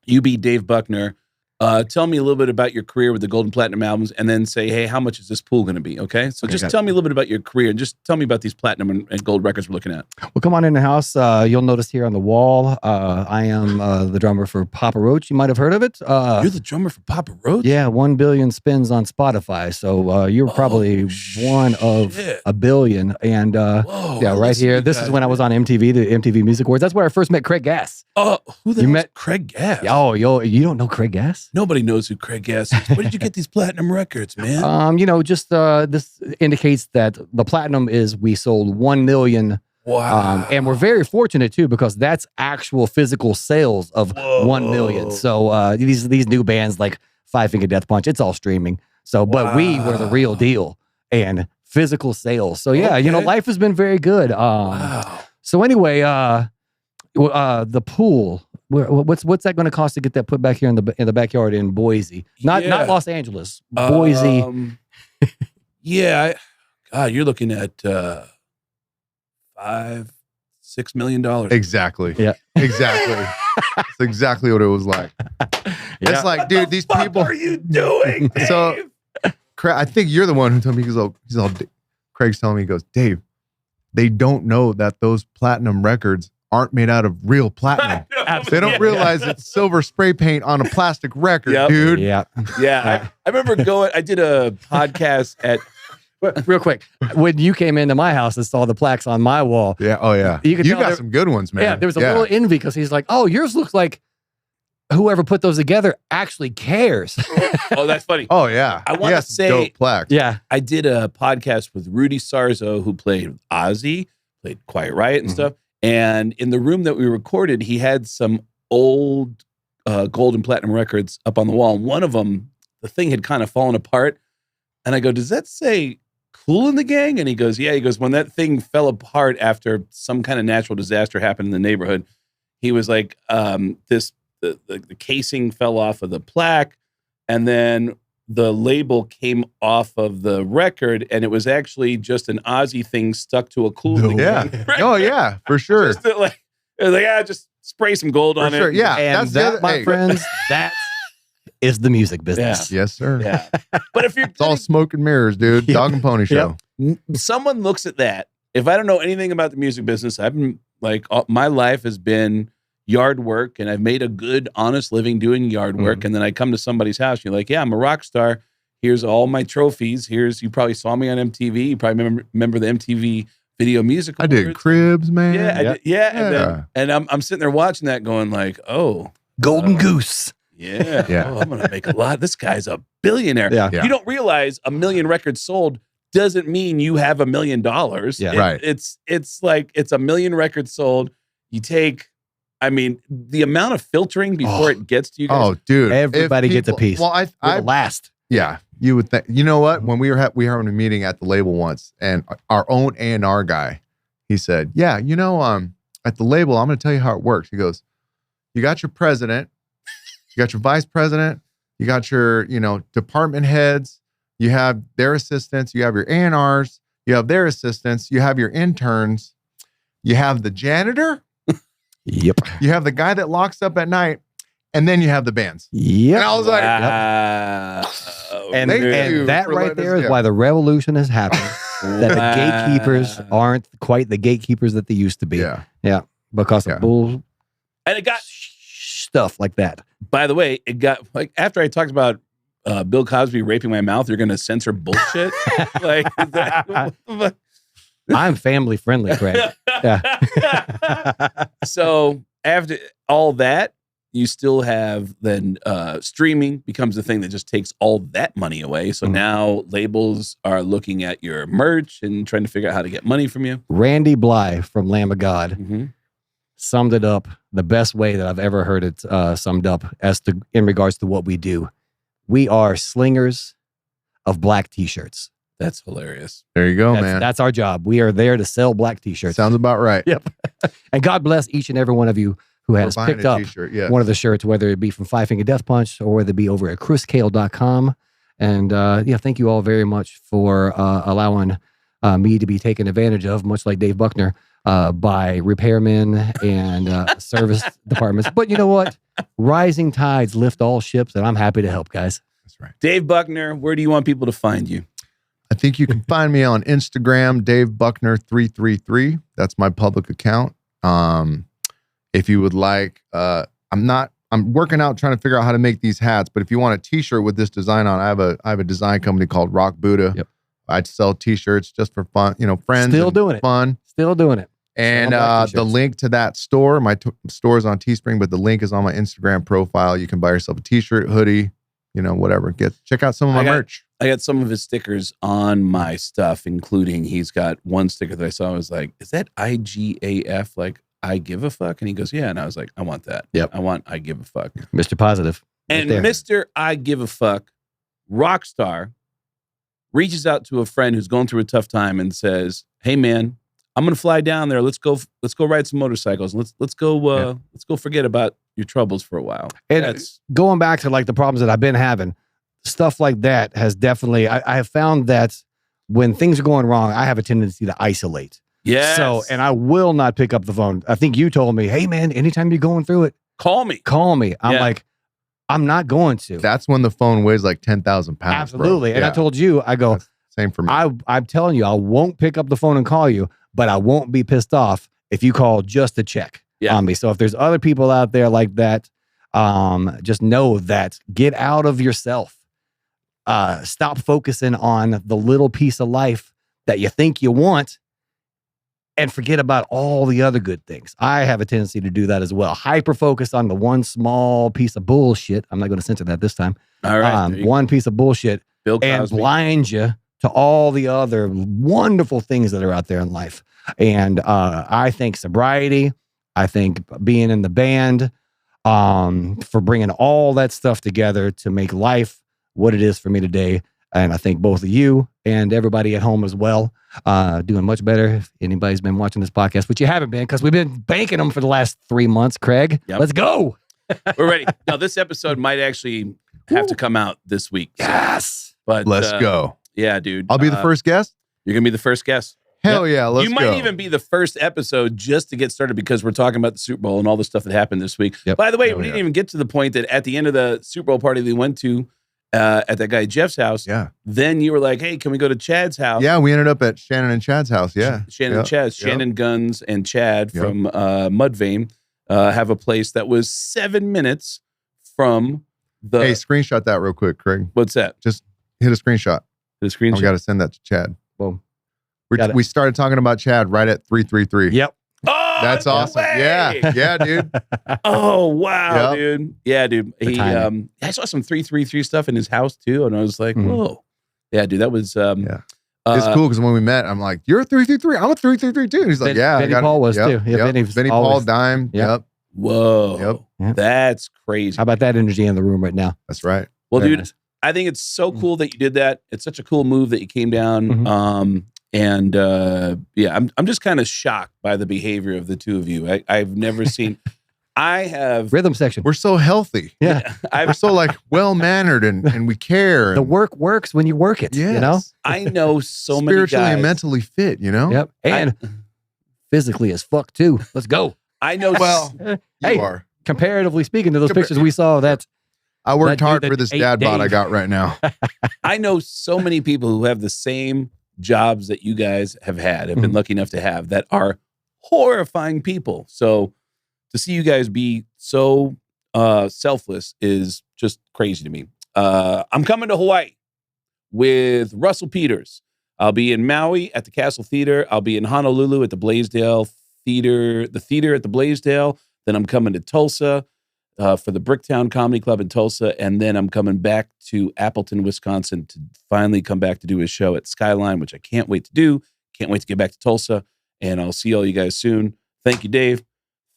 You be Dave Buckner. Tell me a little bit about your career with the gold and platinum albums, and then say, hey, how much is this pool going to be? Okay. So just tell me a little bit about your career, and just tell me about these platinum and gold records we're looking at. Well, come on in the house. You'll notice here on the wall, I am the drummer for Papa Roach. You might have heard of it. You're the drummer for Papa Roach? Yeah, 1 billion spins on Spotify. So you're probably one of a billion. And right here. This is when I was on MTV, the MTV Music Awards. That's where I first met Craig Gass. Who the hell is Craig Gass? Oh, you don't know Craig Gass? Nobody knows who Craig Gass is. Where did you get these platinum records, man? This indicates that the platinum is we sold 1 million. Wow. And we're very fortunate too, because that's actual physical sales of 1 million. So these new bands like Five Finger Death Punch, it's all streaming. So, but we were the real deal and physical sales. So yeah, life has been very good. So anyway, the pool. What's that going to cost to get that put back here in the backyard in Boise? Not Los Angeles, Boise. God, you're looking at $5-6 million. Exactly. Yeah. Exactly. That's exactly what it was like. It's like, dude, these people. What are you doing, Dave? So, I think you're the one who told me. He's all. Craig's telling me, he goes, Dave, they don't know that those platinum records aren't made out of real platinum. They don't realize it's silver spray paint on a plastic record, Yep. dude. Yeah. Yeah. I remember I did a podcast at. Real quick, when you came into my house and saw the plaques on my wall, Yeah. Oh, yeah. You could tell got there- some good ones, man. yeah, there was a little envy because he's like, "Oh, yours looks like whoever put those together actually cares." Oh, that's funny. Oh, yeah. I He wanna has some say- dope plaques. Yeah. I did a podcast with Rudy Sarzo, who played Ozzy, played Quiet Riot and Mhm. stuff. And in the room that we recorded, he had some old gold and platinum records up on the wall. And one of them, the thing had kind of fallen apart. And I go, "Does that say Kool in the Gang?" And he goes, "Yeah." He goes, "When that thing fell apart after some kind of natural disaster happened in the neighborhood," he was like, the casing fell off of the plaque, and then the label came off of the record, and it was actually just an Ozzy thing stuck to a Kool in the Yeah. Gang. Oh, yeah, for sure. Just it was like, just spray some gold For on sure. it. Yeah. And that's the that, other- my hey. friends, that is the music business. Yes, sir. Yeah. But if you're It's all smoke and mirrors, dude. Yep. Dog and pony show. someone looks at that, if I don't know anything about the music business, I've been like, my life has been yard work, and I've made a good, honest living doing yard work. And then I come to somebody's house, and you're like, "Yeah, I'm a rock star. Here's all my trophies. You probably saw me on MTV. You probably remember the MTV Video Music I did Awards." cribs, man. Yeah, I did, Yeah. And I'm sitting there watching that, going like, "Oh, Golden Goose. yeah, Yeah. Oh, I'm gonna make a lot. This guy's a billionaire." Yeah. Yeah. You don't realize 1 million records sold doesn't mean you have $1 million. Yeah. Right. It's like it's 1 million records sold. You take, I mean, the amount of filtering before it gets to you guys. Oh, dude. If Everybody gets a piece. Well, We're the last. yeah, you would think. You know what? When we were having a meeting at the label once, and our own A&R guy, he said, "Yeah, at the label, I'm going to tell you how it works." He goes, "You got your president, you got your vice president, you got your department heads, you have their assistants, you have your A&Rs, you have their assistants, you have your interns, you have the janitor, Yep. you have the guy that locks up at night, and then you have the bands." Yep. And I was like, Wow. And, Thank and you that for right letting us- there is yeah. why the revolution has happened. That the gatekeepers Wow. aren't quite the gatekeepers that they used to be. yeah. Because Yeah. of bull And it got, stuff like that. by the way, it got like after I talked about Bill Cosby raping my mouth, you're going to censor bullshit. Like, is that, I'm family friendly, Craig. So after all that, you still have then streaming becomes the thing that just takes all that money away. So now labels are looking at your merch and trying to figure out how to get money from you. Randy Bly from Lamb of God Mm-hmm. summed it up the best way that I've ever heard it summed up in regards to what we do. We are slingers of black t-shirts. That's hilarious. There you go, man. That's our job. We are there to sell black t-shirts. Sounds about right. Yep. And God bless each and every one of you who has We're buying picked a up t-shirt, yeah. one of the shirts, whether it be from Five Finger Death Punch or whether it be over at chriskael.com. And thank you all very much for allowing me to be taken advantage of, much like Dave Buckner, by repairmen and service departments. But you know what? Rising tides lift all ships, and I'm happy to help, guys. That's right. Dave Buckner, where do you want people to find you? I think you can find me on Instagram, Dave Buckner 333. That's my public account. If you would like, I'm working out trying to figure out how to make these hats, but if you want a t-shirt with this design on, I have a design company called Rock Buddha. Yep. I sell t-shirts just for fun, friends. Still and doing it. fun. Still doing it. And Selling black the t-shirts. link to that store, my store is on Teespring, but the link is on my Instagram profile. You can buy yourself a t-shirt, hoodie, whatever. Check out some of my merch. I got some of his stickers on my stuff, including he's got one sticker that I saw. I was like, is that IGAF? Like, I give a fuck? And he goes, yeah. And I was like, I want that. Yep. I want I give a fuck. Mr. Positive. And there. Mr. I give a fuck, Rockstar, reaches out to a friend who's going through a tough time and says, hey man, I'm gonna fly down there. Let's go ride some motorcycles. Let's go forget about your troubles for a while. And That's going back to like the problems that I've been having, stuff like that has definitely, I have found that when things are going wrong, I have a tendency to isolate. yes. So, and I will not pick up the phone. I think you told me, hey man, anytime you're going through it, call me. call me. I'm Yeah. like, I'm not going to. That's when the phone weighs like 10,000 pounds. Absolutely. Bro. And I Yeah. told you, I go, Same for me. I'm telling you, I won't pick up the phone and call you, but I won't be pissed off if you call just to check. on me. So if there's other people out there like that, just know that get out of yourself. Stop focusing on the little piece of life that you think you want and forget about all the other good things. I have a tendency to do that as well. Hyper focus on the one small piece of bullshit. I'm not going to censor that this time. All right. One piece of bullshit and blind you to all the other wonderful things that are out there in life. And I think sobriety, I think being in the band, for bringing all that stuff together to make life what it is for me today. And I think both of you and everybody at home as well, doing much better. If anybody's been watching this podcast, which you haven't been, because we've been banking them for the last 3 months, Craig. Yep. Let's go. We're ready. Now, this episode might actually have to come out this week. So. Yes. But let's go. Yeah, dude. I'll be the first guest. You're going to be the first guest. Hell yeah, let's go. You might even be the first episode just to get started because we're talking about the Super Bowl and all the stuff that happened this week. Yep. By the way, we didn't even get to the point that at the end of the Super Bowl party we went to at that guy Jeff's house, then you were like, hey, can we go to Chad's house? Yeah, we ended up at Shannon and Chad's house, Shannon and Chad. Shannon Guns and Chad from Mudvayne have a place that was 7 minutes from the... Hey, screenshot that real quick, Craig. What's that? Just hit a screenshot. Hit a screenshot? I got to send that to Chad. Boom. We started talking about Chad right at 333. Yep. Oh, that's awesome. Way. Yeah, dude. Oh, wow, dude. Yeah, dude. I saw some 333 stuff in his house too, and I was like, whoa. Yeah, dude, that was it's cool because when we met, I'm like, you're a 333. I'm a 333 too. And he's like, Benny Paul was too. Yeah, Benny Paul, Dime. Yep. Whoa. Yep. That's crazy. How about that energy in the room right now? That's right. Well, Very dude, nice. I think it's so cool that you did that. It's such a cool move that you came down. I'm just kind of shocked by the behavior of the two of you. I've never seen. I have rhythm section. We're so healthy. Yeah. We're so like well-mannered and we care. The work works when you work it, you know? I know so many guys. Spiritually and mentally fit, you know? Yep. And physically as fuck too. Let's go. I know. Well, you are. Comparatively speaking to those pictures we saw, I worked hard for this dad bod I got right now. I know so many people who have the same jobs that you guys have been lucky enough to have, that are horrifying people. So to see you guys be so selfless is just crazy to me. I'm coming to Hawaii with Russell Peters. I'll be in Maui at the Castle Theater. I'll be in Honolulu at the Blaisdell Theater, the theater at the Blaisdell. Then I'm coming to Tulsa for the Bricktown Comedy Club in Tulsa. And then I'm coming back to Appleton, Wisconsin to finally come back to do a show at Skyline, which I can't wait to do. Can't wait to get back to Tulsa. And I'll see all you guys soon. Thank you, Dave.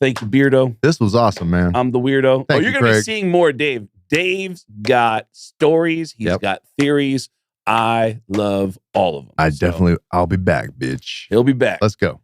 Thank you, Beardo. This was awesome, man. I'm the weirdo. Thank you're you, going to be Craig. seeing more Dave. Dave's got stories. He's got theories. I love all of them. I'll be back, bitch. He'll be back. Let's go.